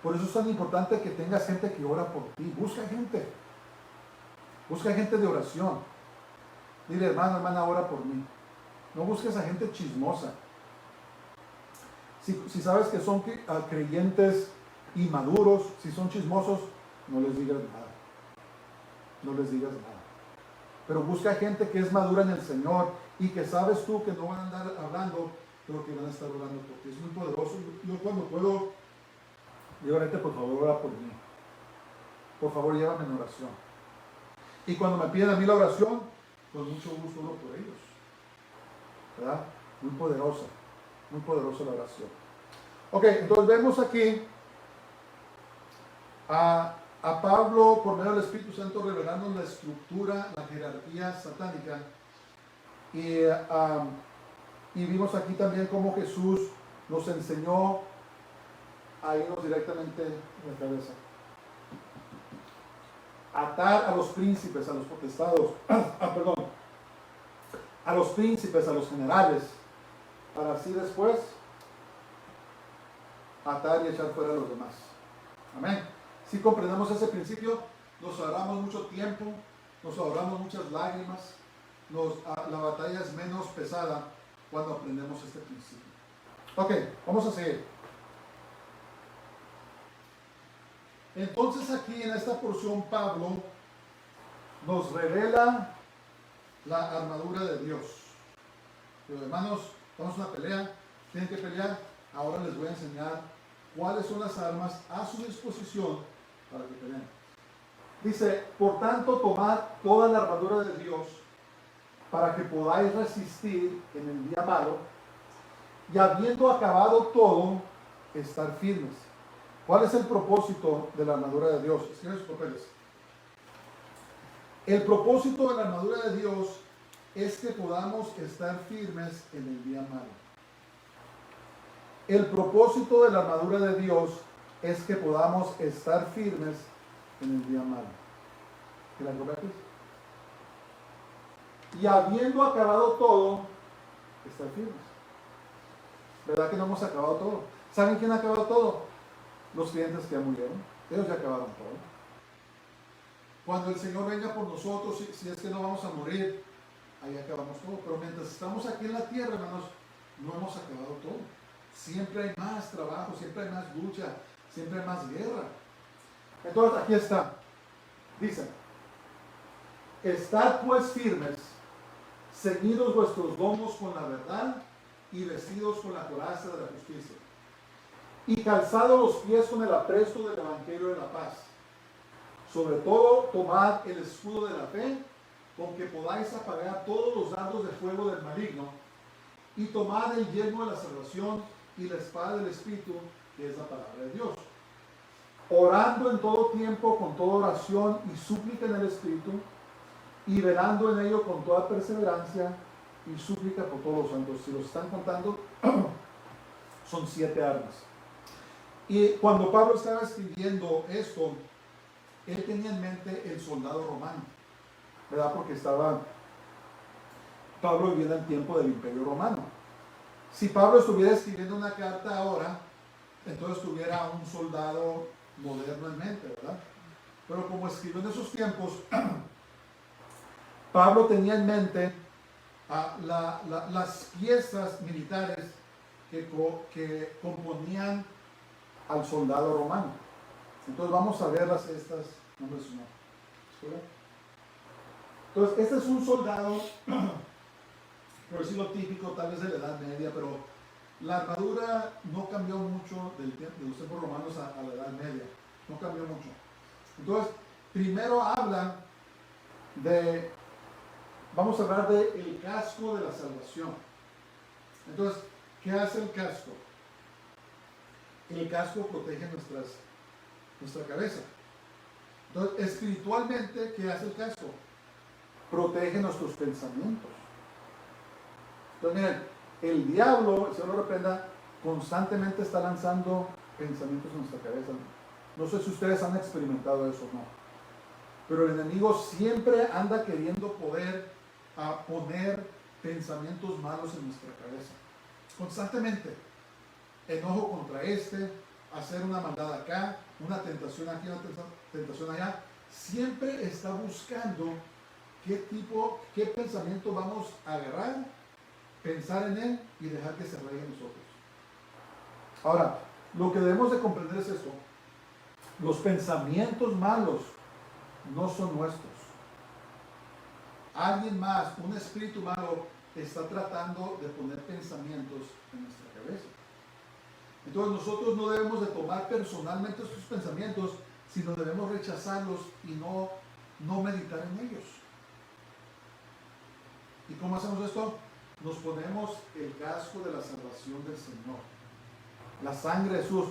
Por eso es tan importante que tengas gente que ora por ti. Busca gente de oración. Dile, hermano, hermana, ora por mí. No busques a gente chismosa. Si sabes que son creyentes inmaduros, si son chismosos, no les digas nada. No les digas nada. Pero busca gente que es madura en el Señor y que sabes tú que no van a andar hablando, pero que van a estar orando por ti. Es muy poderoso. Yo cuando puedo, digo, gente, por favor, ora por mí. Por favor, llévame en oración. Y cuando me piden a mí la oración, con mucho gusto oro por ellos. ¿Verdad? Muy poderosa la oración. Ok, entonces vemos aquí a Pablo, por medio del Espíritu Santo, revelando la estructura, la jerarquía satánica. Y vimos aquí también cómo Jesús nos enseñó a irnos directamente en la cabeza. Atar a los príncipes, a los potestados, a los príncipes, a los generales, para así después atar y echar fuera a los demás. Amén. Si comprendemos ese principio, nos ahorramos mucho tiempo, nos ahorramos muchas lágrimas, la batalla es menos pesada cuando aprendemos este principio. Ok, vamos a seguir. Entonces aquí en esta porción Pablo nos revela la armadura de Dios. Pero hermanos, vamos a una pelea, tienen que pelear. Ahora les voy a enseñar cuáles son las armas a su disposición para que te vean. Dice, por tanto, tomad toda la armadura de Dios para que podáis resistir en el día malo y habiendo acabado todo, estar firmes. ¿Cuál es el propósito de la armadura de Dios? Escriben sus papeles. El propósito de la armadura de Dios es que podamos estar firmes en el día malo. El propósito de la armadura de Dios es que podamos estar firmes en el día malo. ¿Que la compartes? Y habiendo acabado todo, estar firmes. ¿Verdad que no hemos acabado todo? ¿Saben quién ha acabado todo? Los clientes que ya murieron. Ellos ya acabaron todo. Cuando el Señor venga por nosotros, si es que no vamos a morir, ahí acabamos todo. Pero mientras estamos aquí en la tierra, hermanos, no hemos acabado todo. Siempre hay más trabajo, siempre hay más lucha, siempre hay más guerra. Entonces aquí está. Dice, estad pues firmes, ceñidos vuestros lomos con la verdad y vestidos con la coraza de la justicia. Y calzados los pies con el apresto del evangelio de la paz. Sobre todo, tomad el escudo de la fe, con que podáis apagar todos los dardos de fuego del maligno, y tomad el yelmo de la salvación y la espada del Espíritu, que es la palabra de Dios. Orando en todo tiempo, con toda oración y súplica en el Espíritu, y velando en ello con toda perseverancia y súplica por todos los santos. Si los están contando, son 7 armas. Y cuando Pablo estaba escribiendo esto, él tenía en mente el soldado romano, ¿verdad? Porque Pablo vivía en el tiempo del Imperio Romano. Si Pablo estuviera escribiendo una carta ahora, entonces tuviera un soldado moderno en mente, ¿verdad? Pero como escribió en esos tiempos, Pablo tenía en mente las piezas militares que componían al soldado romano. Entonces vamos a verlas estas. Entonces este es un soldado, por decirlo típico, tal vez de la Edad Media, pero la armadura no cambió mucho de los tiempos romanos a la Edad Media. No cambió mucho. Entonces, primero vamos a hablar del casco de la salvación. Entonces, ¿qué hace el casco? El casco protege nuestra cabeza. Entonces, espiritualmente, ¿qué hace el casco? Protege nuestros pensamientos. Entonces, miren, el diablo, el Señor lo reprenda, constantemente está lanzando pensamientos en nuestra cabeza. No sé si ustedes han experimentado eso o no. Pero el enemigo siempre anda queriendo poder poner pensamientos malos en nuestra cabeza. Constantemente. Enojo contra hacer una maldad acá, una tentación aquí, una tentación allá. Siempre está buscando qué pensamiento vamos a agarrar, pensar en él y dejar que se arraigue en nosotros. Ahora, lo que debemos de comprender es esto. Los pensamientos malos no son nuestros. Alguien más, un espíritu malo, está tratando de poner pensamientos en nuestra cabeza. Entonces nosotros no debemos de tomar personalmente estos pensamientos, sino debemos rechazarlos y no meditar en ellos. ¿Y cómo hacemos esto? Nos ponemos el casco de la salvación del Señor. La sangre de Jesús.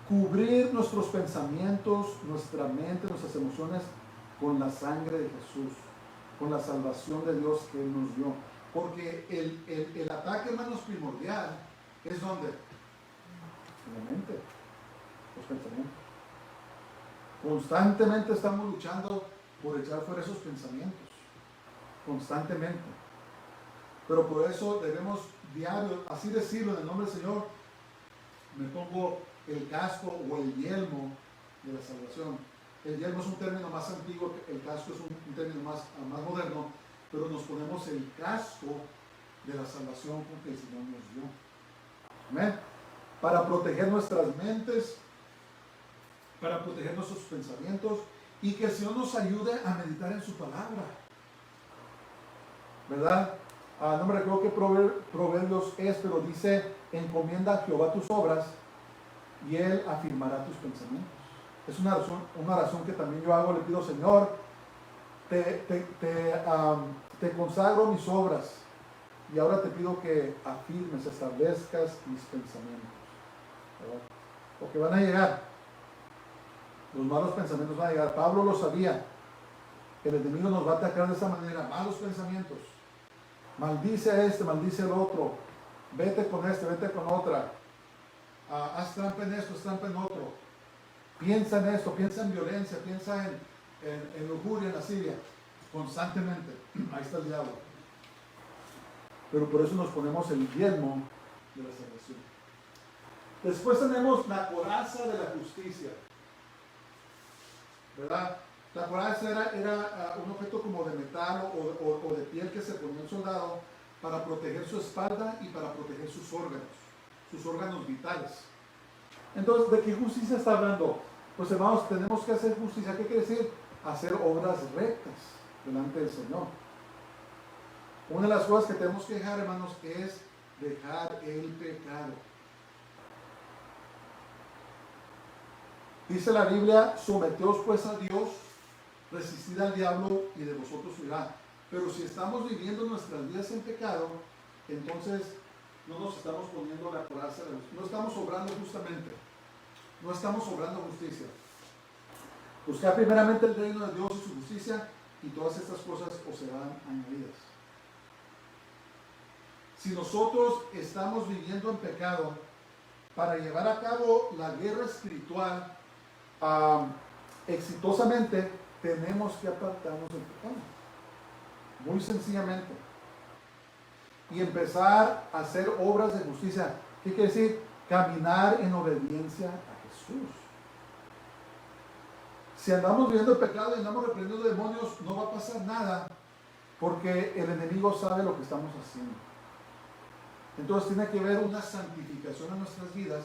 Cubrir nuestros pensamientos, nuestra mente, nuestras emociones con la sangre de Jesús, con la salvación de Dios que Él nos dio. Porque el ataque, hermanos, primordial es ¿dónde? En la mente, los pensamientos. Constantemente estamos luchando por echar fuera esos pensamientos. Constantemente. Pero por eso debemos diario, así decirlo en el nombre del Señor, me pongo el casco o el yelmo de la salvación. El yelmo es un término más antiguo, el casco es un término más moderno, pero nos ponemos el casco de la salvación que el Señor nos dio. Amén. Para proteger nuestras mentes, para proteger nuestros pensamientos y que el Señor nos ayude a meditar en su palabra. ¿Verdad? No me recuerdo qué proverbios es, pero dice, encomienda a Jehová tus obras y Él afirmará tus pensamientos. Es una oración que también yo hago. Le pido, Señor, te consagro mis obras y ahora te pido que afirmes, establezcas mis pensamientos, ¿verdad? Porque van a llegar, los malos pensamientos van a llegar. Pablo lo sabía, que el enemigo nos va a atacar de esa manera, malos pensamientos. Maldice a este, maldice al otro, vete con este, vete con otra, haz trampa en esto, haz trampa en otro, piensa en esto, piensa en violencia, piensa en lujuria, en lascivia, constantemente. Ahí está el diablo. Pero por eso nos ponemos el yelmo de la salvación. Después tenemos la coraza de la justicia, ¿verdad? La coraza era un objeto como de metal o de piel que se ponía el soldado para proteger su espalda y para proteger sus órganos vitales. Entonces, ¿de qué justicia está hablando? Pues hermanos, tenemos que hacer justicia. ¿Qué quiere decir? Hacer obras rectas delante del Señor. Una de las cosas que tenemos que dejar, hermanos, es dejar el pecado. Dice la Biblia, someteos pues a Dios, resistid al diablo y de vosotros huirá. Pero si estamos viviendo nuestras vidas en pecado, entonces no nos estamos poniendo la coraza, no estamos obrando justamente, no estamos obrando justicia. Buscar primeramente el reino de Dios y su justicia, y todas estas cosas os serán añadidas. Si nosotros estamos viviendo en pecado, para llevar a cabo la guerra espiritual exitosamente, tenemos que apartarnos del pecado. Muy sencillamente. Y empezar a hacer obras de justicia. ¿Qué quiere decir? Caminar en obediencia a Jesús. Si andamos viviendo el pecado y andamos reprendiendo demonios, no va a pasar nada, porque el enemigo sabe lo que estamos haciendo. Entonces tiene que haber una santificación en nuestras vidas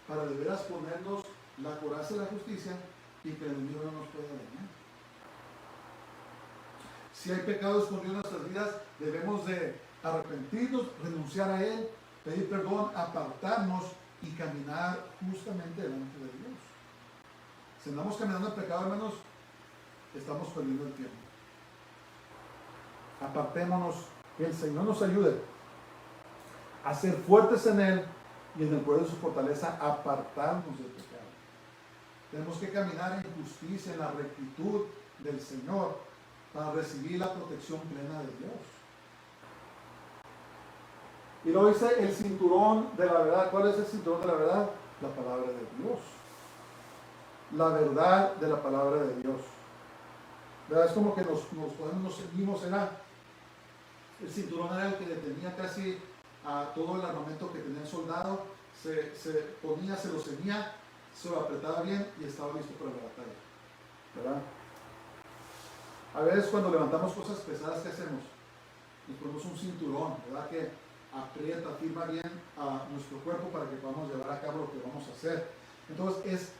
para de veras ponernos la coraza de la justicia y que el enemigo no nos pueda dañar. Si hay pecado escondido en nuestras vidas, debemos de arrepentirnos, renunciar a él, pedir perdón, apartarnos y caminar justamente delante de Dios. Si andamos caminando en pecado, hermanos, estamos perdiendo el tiempo. Apartémonos, que el Señor nos ayude a ser fuertes en Él y en el poder de su fortaleza, apartarnos del pecado. Tenemos que caminar en justicia, en la rectitud del Señor, para recibir la protección plena de Dios. Y luego dice el cinturón de la verdad. ¿Cuál es el cinturón de la verdad? La palabra de Dios. La verdad de la palabra de Dios. ¿Verdad? Es como que nos seguimos, el cinturón era el que detenía casi a todo el armamento que tenía el soldado, se ponía, se lo ceñía, se lo apretaba bien y estaba listo para la batalla. ¿Verdad? A veces cuando levantamos cosas pesadas, ¿qué hacemos? Nos ponemos un cinturón, ¿verdad? Que aprieta, firma bien a nuestro cuerpo para que podamos llevar a cabo lo que vamos a hacer. Entonces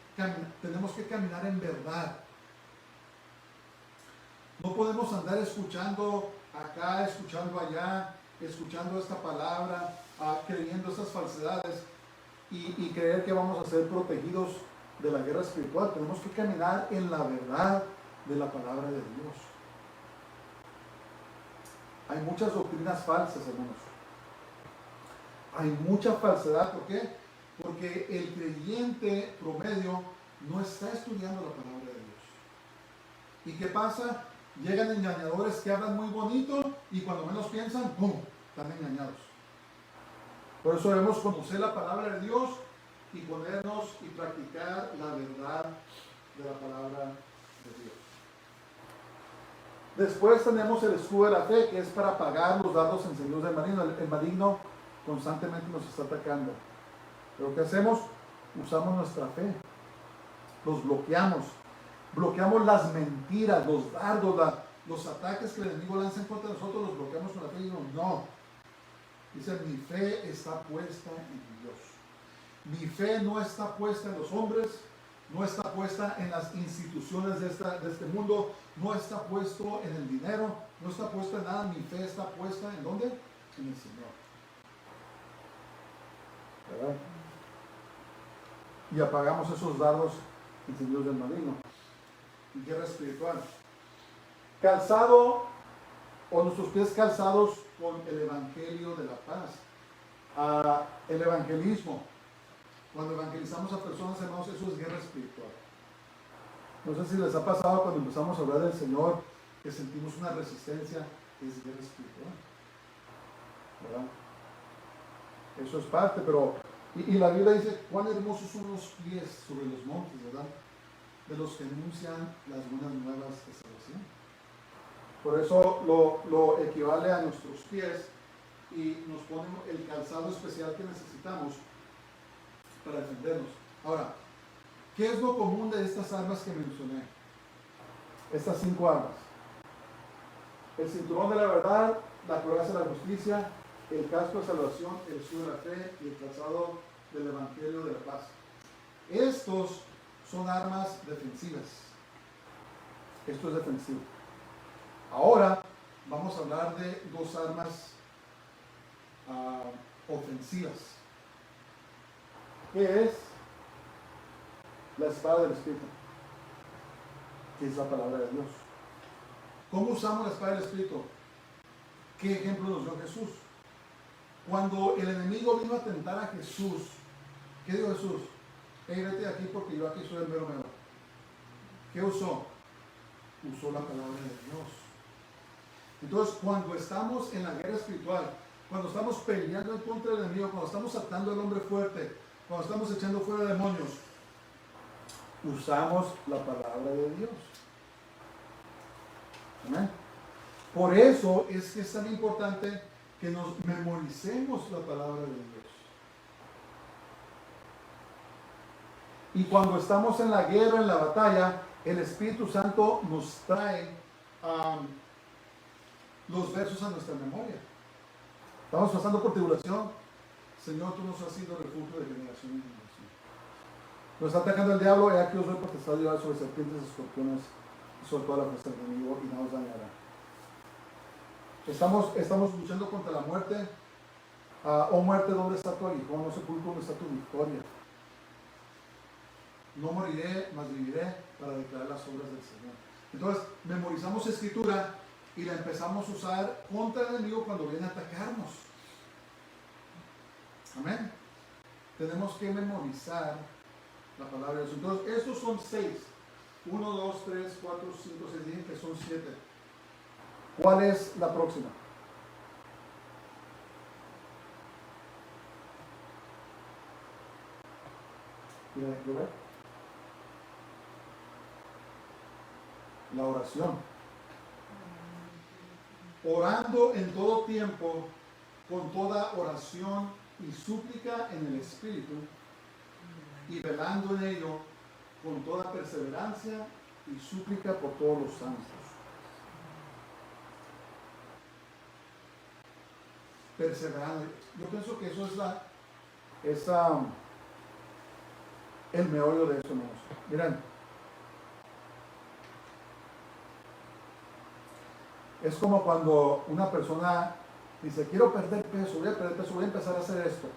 tenemos que caminar en verdad. No podemos andar escuchando acá, escuchando allá, escuchando esta palabra, creyendo estas falsedades y creer que vamos a ser protegidos de la guerra espiritual. Tenemos que caminar en la verdad de la palabra de Dios. Hay muchas doctrinas falsas, hermanos. Hay mucha falsedad. ¿Por qué? Porque el creyente promedio no está estudiando la palabra de Dios. ¿Y qué pasa? Llegan engañadores que hablan muy bonito y cuando menos piensan, ¡pum!, están engañados. Por eso debemos conocer la palabra de Dios y ponernos y practicar la verdad de la palabra de Dios. Después tenemos el escudo de la fe, que es para apagar los dardos encendidos del maligno. El maligno constantemente nos está atacando. Pero ¿qué hacemos? Usamos nuestra fe. Los bloqueamos. Bloqueamos las mentiras, los dardos, los ataques que el enemigo lanza en contra de nosotros, los bloqueamos con la fe y decimos, no. Dice, mi fe está puesta en Dios. Mi fe no está puesta en los hombres, no está puesta en las instituciones de este mundo, no está puesto en el dinero, no está puesto en nada. Mi fe está puesta ¿en dónde? En el Señor. ¿Verdad? Y apagamos esos dardos encendidos del maligno. Guerra espiritual. Calzado, o nuestros pies calzados con el evangelio de la paz. El evangelismo. Cuando evangelizamos a personas, hermanos, eso es guerra espiritual. No sé si les ha pasado cuando empezamos a hablar del Señor, que sentimos una resistencia, es guerra espiritual. ¿Verdad? Eso es parte, pero... Y la Biblia dice, cuán hermosos son los pies sobre los montes, ¿verdad? De los que anuncian las buenas nuevas de salvación. Por eso lo equivale a nuestros pies y nos pone el calzado especial que necesitamos para defendernos. Ahora, ¿qué es lo común de estas armas que mencioné? Estas 5 armas. El cinturón de la verdad, la coraza de la justicia, el casco de salvación, el escudo de la fe y el calzado del evangelio de la paz. Estos son armas defensivas. Esto es defensivo. Ahora vamos a hablar de 2 armas ofensivas. ¿Qué es? La espada del Espíritu, que es la palabra de Dios. ¿Cómo usamos la espada del Espíritu? ¿Qué ejemplo nos dio Jesús? Cuando el enemigo vino a tentar a Jesús, ¿qué dijo Jesús? Hey, vete de aquí porque yo aquí soy el mero mero. ¿Qué usó? Usó la palabra de Dios. Entonces, cuando estamos en la guerra espiritual, cuando estamos peleando en contra del enemigo, cuando estamos atando al hombre fuerte, cuando estamos echando fuera demonios, usamos la palabra de Dios. ¿Amén? Por eso es que es tan importante que nos memoricemos la palabra de Dios. Y cuando estamos en la guerra, en la batalla, el Espíritu Santo nos trae los versos a nuestra memoria. Estamos pasando por tribulación. Señor, tú nos has sido refugio de generación en generación. Nos está atacando el diablo, y aquí os doy potestad de llevar sobre serpientes y escorpiones y sobre toda la fuerza del enemigo y no os dañará. Estamos luchando contra la muerte. Oh muerte, ¿dónde está tu aguijón? Oh sepulcro, ¿dónde está tu victoria? No moriré, mas viviré para declarar las obras del Señor. Entonces, memorizamos escritura y la empezamos a usar contra el enemigo cuando viene a atacarnos. Amén. Tenemos que memorizar la palabra de Dios. Entonces, estos son 6. 1, 2, 3, 4, 5, 6, dije que son 7. ¿Cuál es la próxima? ¿Quieren ver? La oración. Orando en todo tiempo, con toda oración y súplica en el Espíritu, y velando en ello con toda perseverancia y súplica por todos los santos. Perseverando. Yo pienso que eso es el meollo de eso, hermanos. Miren, es como cuando una persona dice, quiero perder peso, voy a empezar a hacer esto.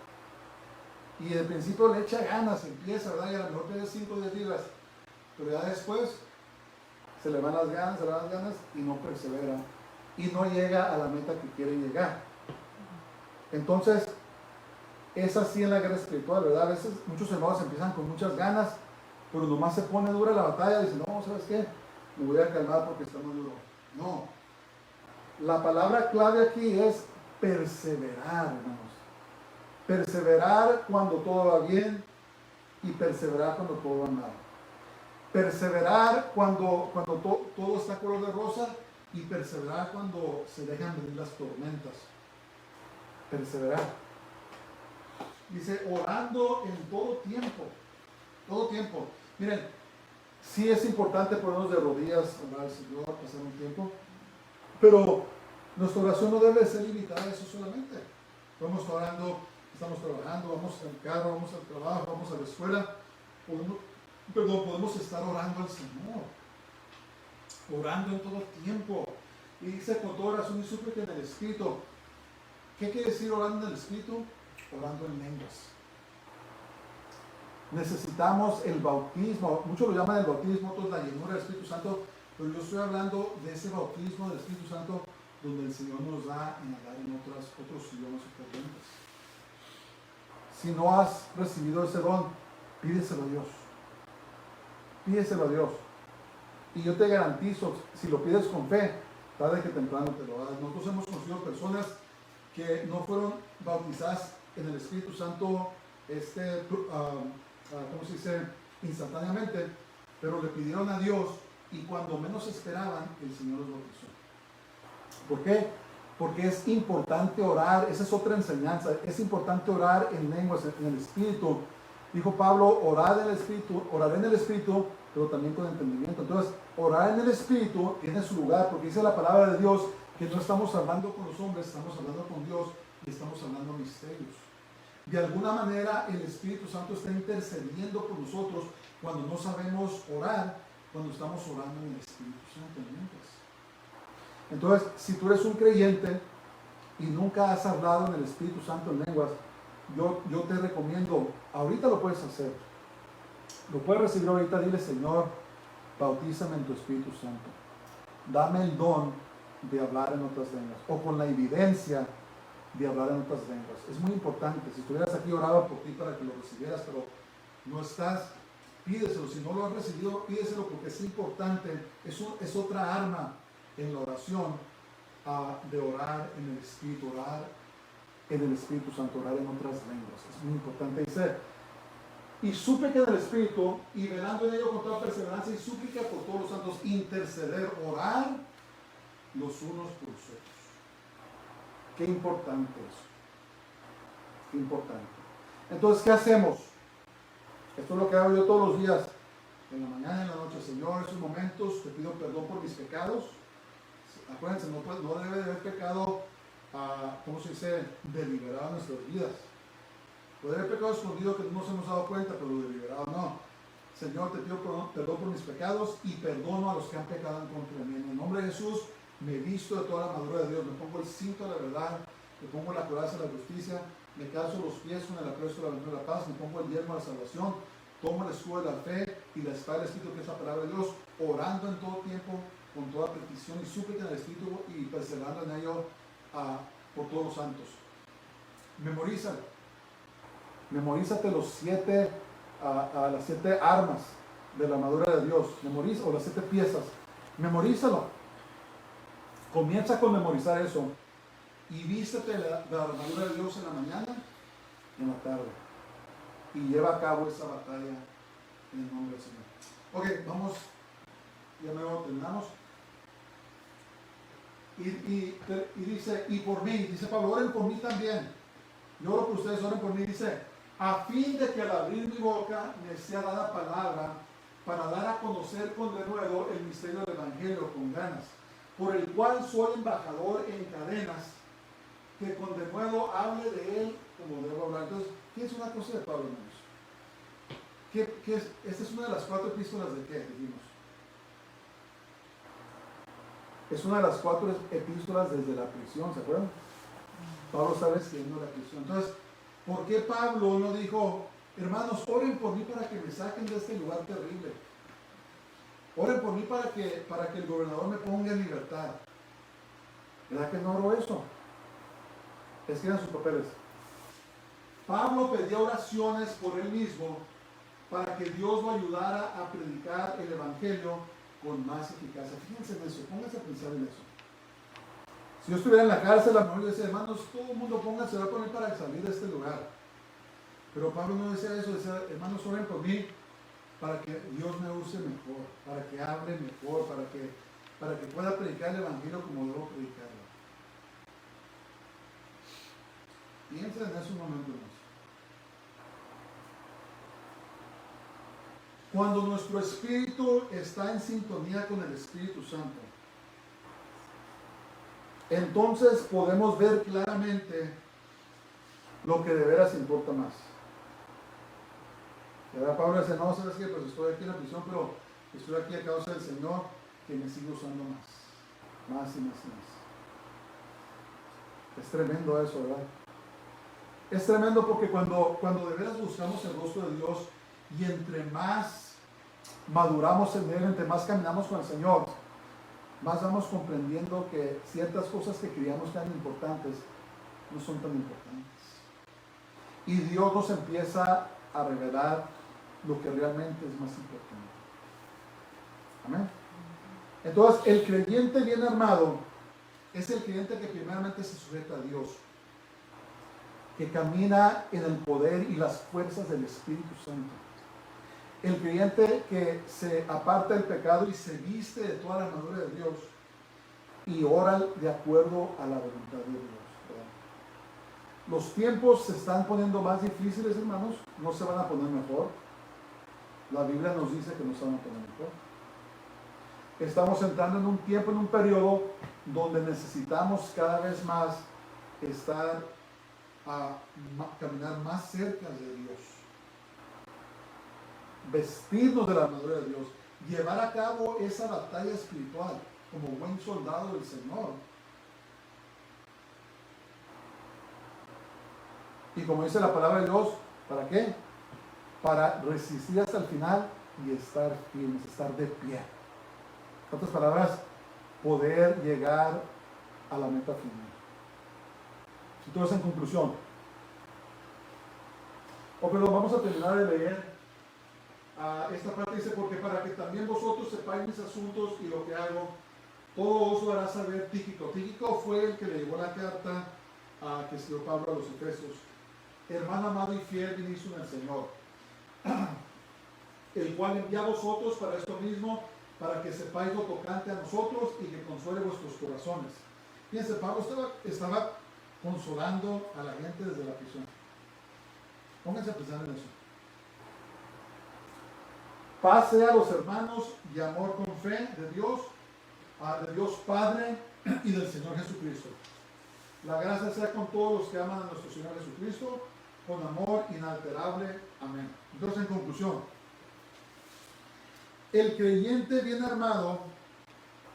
Y al principio le echa ganas, empieza, ¿verdad? Y a lo mejor pierde 5 o 10 libras. Pero ya después se le van las ganas y no persevera. Y no llega a la meta que quiere llegar. Entonces, es así en la guerra espiritual, ¿verdad? A veces muchos hermanos empiezan con muchas ganas, pero nomás se pone dura la batalla y dicen, no, ¿sabes qué? Me voy a calmar porque está muy duro. No. La palabra clave aquí es perseverar, hermanos. Perseverar cuando todo va bien y perseverar cuando todo va mal. Perseverar cuando todo está color de rosa y perseverar cuando se dejan venir las tormentas. Perseverar. Dice, orando en todo tiempo. Todo tiempo. Miren, sí es importante ponernos de rodillas, orar al Señor, pasar un tiempo, pero nuestra oración no debe ser limitada a eso solamente. Vamos orando, estamos trabajando, vamos al carro, vamos al trabajo, vamos a la escuela. Podemos estar orando al Señor. Orando en todo tiempo. Y dice con toda oración y súplica en el Espíritu. ¿Qué quiere decir orando en el Espíritu? Orando en lenguas. Necesitamos el bautismo. Muchos lo llaman el bautismo, otros la llenura del Espíritu Santo, pero yo estoy hablando de ese bautismo del Espíritu Santo donde el Señor nos da en hablar en otros idiomas diferentes. Si no has recibido ese don, pídeselo a Dios. Pídeselo a Dios. Y yo te garantizo, si lo pides con fe, tarde que temprano te lo das. Nosotros hemos conocido personas que no fueron bautizadas en el Espíritu Santo, ¿cómo se dice? Instantáneamente, pero le pidieron a Dios y cuando menos esperaban, el Señor los bautizó. ¿Por qué? Porque es importante orar, esa es otra enseñanza, es importante orar en lenguas, en el Espíritu. Dijo Pablo, orad en el Espíritu, oraré en el Espíritu, pero también con entendimiento. Entonces, orar en el Espíritu tiene su lugar, porque dice la palabra de Dios que no estamos hablando con los hombres, estamos hablando con Dios y estamos hablando misterios. De alguna manera el Espíritu Santo está intercediendo por nosotros cuando no sabemos orar, cuando estamos orando en el Espíritu Santo. Entonces, si tú eres un creyente y nunca has hablado en el Espíritu Santo en lenguas, yo te recomiendo, ahorita lo puedes hacer. Lo puedes recibir ahorita, dile, Señor, bautízame en tu Espíritu Santo. Dame el don de hablar en otras lenguas, o con la evidencia de hablar en otras lenguas. Es muy importante. Si estuvieras aquí, oraba por ti para que lo recibieras, pero no estás, pídeselo. Si no lo has recibido, pídeselo, porque es importante. Es otra arma en la oración, de orar en el Espíritu, orar en el Espíritu Santo, orar en otras lenguas. Es muy importante. Dice, y supe que del Espíritu, y velando en ello con toda perseverancia y súplica por todos los santos, interceder, orar los unos por los otros. Qué importante eso. Qué importante. Entonces, ¿qué hacemos? Esto es lo que hago yo todos los días, en la mañana y en la noche. Señor, en estos momentos te pido perdón por mis pecados. Acuérdense, no debe de haber pecado, ¿cómo se dice?, deliberado en nuestras vidas. Puede haber pecado escondido que no nos hemos dado cuenta, pero deliberado no. Señor, te pido perdón por mis pecados y perdono a los que han pecado en contra de mí. En el nombre de Jesús, me visto de toda la armadura de Dios, me pongo el cinto de la verdad, me pongo la coraza de la justicia, me calzo los pies con el apresto de la aventura de la paz, me pongo el yelmo de la salvación, tomo el escudo de la fe y la espada del Espíritu, que es la palabra de Dios, orando en todo tiempo, con toda petición y súplica en el Espíritu y perseverando en ello por todos los santos. Memorízate las 7 armas de la armadura de Dios, o las 7 piezas, memorízalo. Comienza con memorizar eso y vístete la armadura de Dios en la mañana y en la tarde y lleva a cabo esa batalla en el nombre del Señor. Ok, vamos, ya luego terminamos. Y dice, y por mí, dice Pablo, oren por mí también. Yo oro por ustedes, oren por mí, dice, a fin de que al abrir mi boca me sea dada palabra para dar a conocer con denuedo el misterio del Evangelio con ganas, por el cual soy embajador en cadenas, que con denuedo hable de él como debo hablar. Entonces, ¿qué es una cosa de Pablo, hermanos? ¿Qué es? Esta es una de las 4 epístolas de qué, dijimos. Es una de las 4 epístolas desde la prisión, ¿se acuerdan? Pablo estaba escribiendo la prisión. Entonces, ¿por qué Pablo no dijo, hermanos, oren por mí para que me saquen de este lugar terrible? Oren por mí para que el gobernador me ponga en libertad. ¿Verdad que no oró eso? Escriban sus papeles. Pablo pedía oraciones por él mismo para que Dios lo ayudara a predicar el Evangelio con más eficacia. Fíjense en eso, pónganse a pensar en eso. Si yo estuviera en la cárcel, a lo mejor yo decía, hermanos, todo el mundo pónganse a orar por mí para salir de este lugar. Pero Pablo no decía eso, decía, hermanos, oren por mí para que Dios me use mejor, para que hable mejor, para que pueda predicar el Evangelio como debo predicarlo. Piensen en eso un momento más. Cuando nuestro espíritu está en sintonía con el Espíritu Santo, entonces podemos ver claramente lo que de veras importa más. Pablo dice, no, sabes que pues estoy aquí en la prisión, pero estoy aquí a causa del Señor, que me sigue usando más y más y más. Es tremendo eso, ¿verdad? Es tremendo porque cuando de veras buscamos el rostro de Dios Y entre más maduramos en Él, entre más caminamos con el Señor, más vamos comprendiendo que ciertas cosas que creíamos que eran importantes no son tan importantes. Y Dios nos empieza a revelar lo que realmente es más importante. Amén. Entonces, el creyente bien armado es el creyente que primeramente se sujeta a Dios, que camina en el poder y las fuerzas del Espíritu Santo. El creyente que se aparta del pecado y se viste de toda la armadura de Dios y ora de acuerdo a la voluntad de Dios, ¿verdad? Los tiempos se están poniendo más difíciles, hermanos, no se van a poner mejor. La Biblia nos dice que no se van a poner mejor. Estamos entrando en un tiempo, en un periodo donde necesitamos cada vez más estar caminar más cerca de Dios, vestirnos de la armadura de Dios, llevar a cabo esa batalla espiritual como buen soldado del Señor. Y como dice la palabra de Dios, ¿para qué? Para resistir hasta el final y estar firmes, estar de pie. En otras palabras, poder llegar a la meta final. Entonces, en conclusión, pero vamos a terminar de leer esta parte. Dice, porque para que también vosotros sepáis mis asuntos y lo que hago, todo os lo hará saber Tíquico. Tíquico fue el que le llevó la carta que escribió Pablo a los Efesios. Hermano amado y fiel ministro en el Señor, el cual envía a vosotros para esto mismo, para que sepáis lo tocante a nosotros y que consuele vuestros corazones. Fíjense, Pablo estaba consolando a la gente desde la prisión. Pónganse a pensar en eso. Paz sea a los hermanos y amor con fe de Dios Padre y del Señor Jesucristo. La gracia sea con todos los que aman a nuestro Señor Jesucristo, con amor inalterable. Amén. Entonces, en conclusión, el creyente bien armado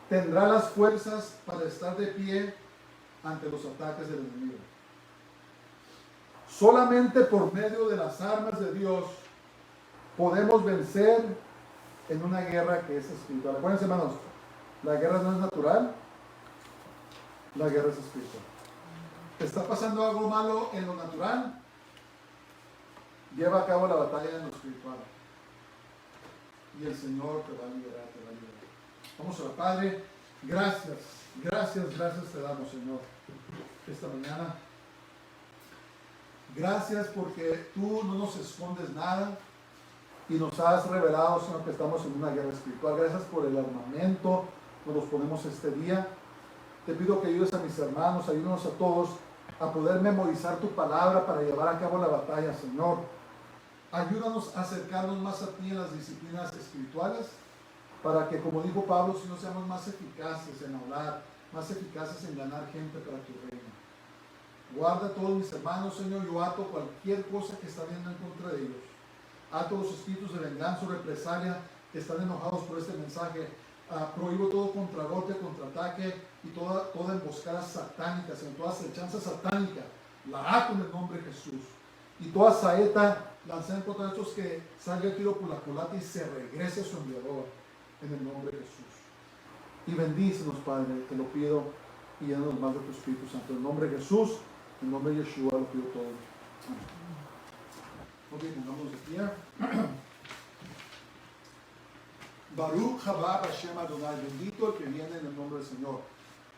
tendrá las fuerzas para estar de pie ante los ataques del enemigo. Solamente por medio de las armas de Dios podemos vencer en una guerra que es espiritual. Acuérdense, hermanos, la guerra no es natural, la guerra es espiritual. ¿Te está pasando algo malo en lo natural? Lleva a cabo la batalla en lo espiritual. Y el Señor te va a liberar, te va a liberar. Vamos a orar. Padre, gracias te damos, Señor, esta mañana. Gracias porque tú no nos escondes nada y nos has revelado, Señor, que estamos en una guerra espiritual. Gracias por el armamento que nos ponemos este día. Te pido que ayudes a mis hermanos, ayúdanos a todos a poder memorizar tu palabra para llevar a cabo la batalla, Señor. Ayúdanos a acercarnos más a ti en las disciplinas espirituales, para que, como dijo Pablo, si no seamos más eficaces en hablar, más eficaces en ganar gente para tu reino. Guarda a todos mis hermanos, Señor. Yo ato cualquier cosa que está viendo en contra de ellos. Ato los espíritus de venganza o represalia que están enojados por este mensaje. Prohíbo todo contragolpe, contraataque y toda emboscada satánica, Señor, toda acechanza satánica. La ato en el nombre de Jesús. Y toda saeta lancé en contra de estos, que salga el tiro por la culata y se regrese a su enviador en el nombre de Jesús. Y bendícenos, Padre, te lo pido, y llénanos más de tu Espíritu Santo. En el nombre de Jesús, en el nombre de Yeshua lo pido todo. Amén. Ok, pongamos de pie. Baruch haba Hashem Adonai, bendito el que viene en el nombre del Señor.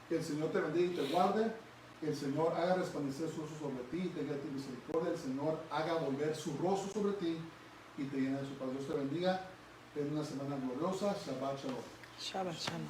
Que el Señor te bendiga y te guarde. Que el Señor haga resplandecer su rostro sobre ti y te dé misericordia. El Señor haga volver su rostro sobre ti y te llene de su paz. Dios te bendiga. Ten una semana gloriosa. Shabbat Shalom. Shabbat Shalom.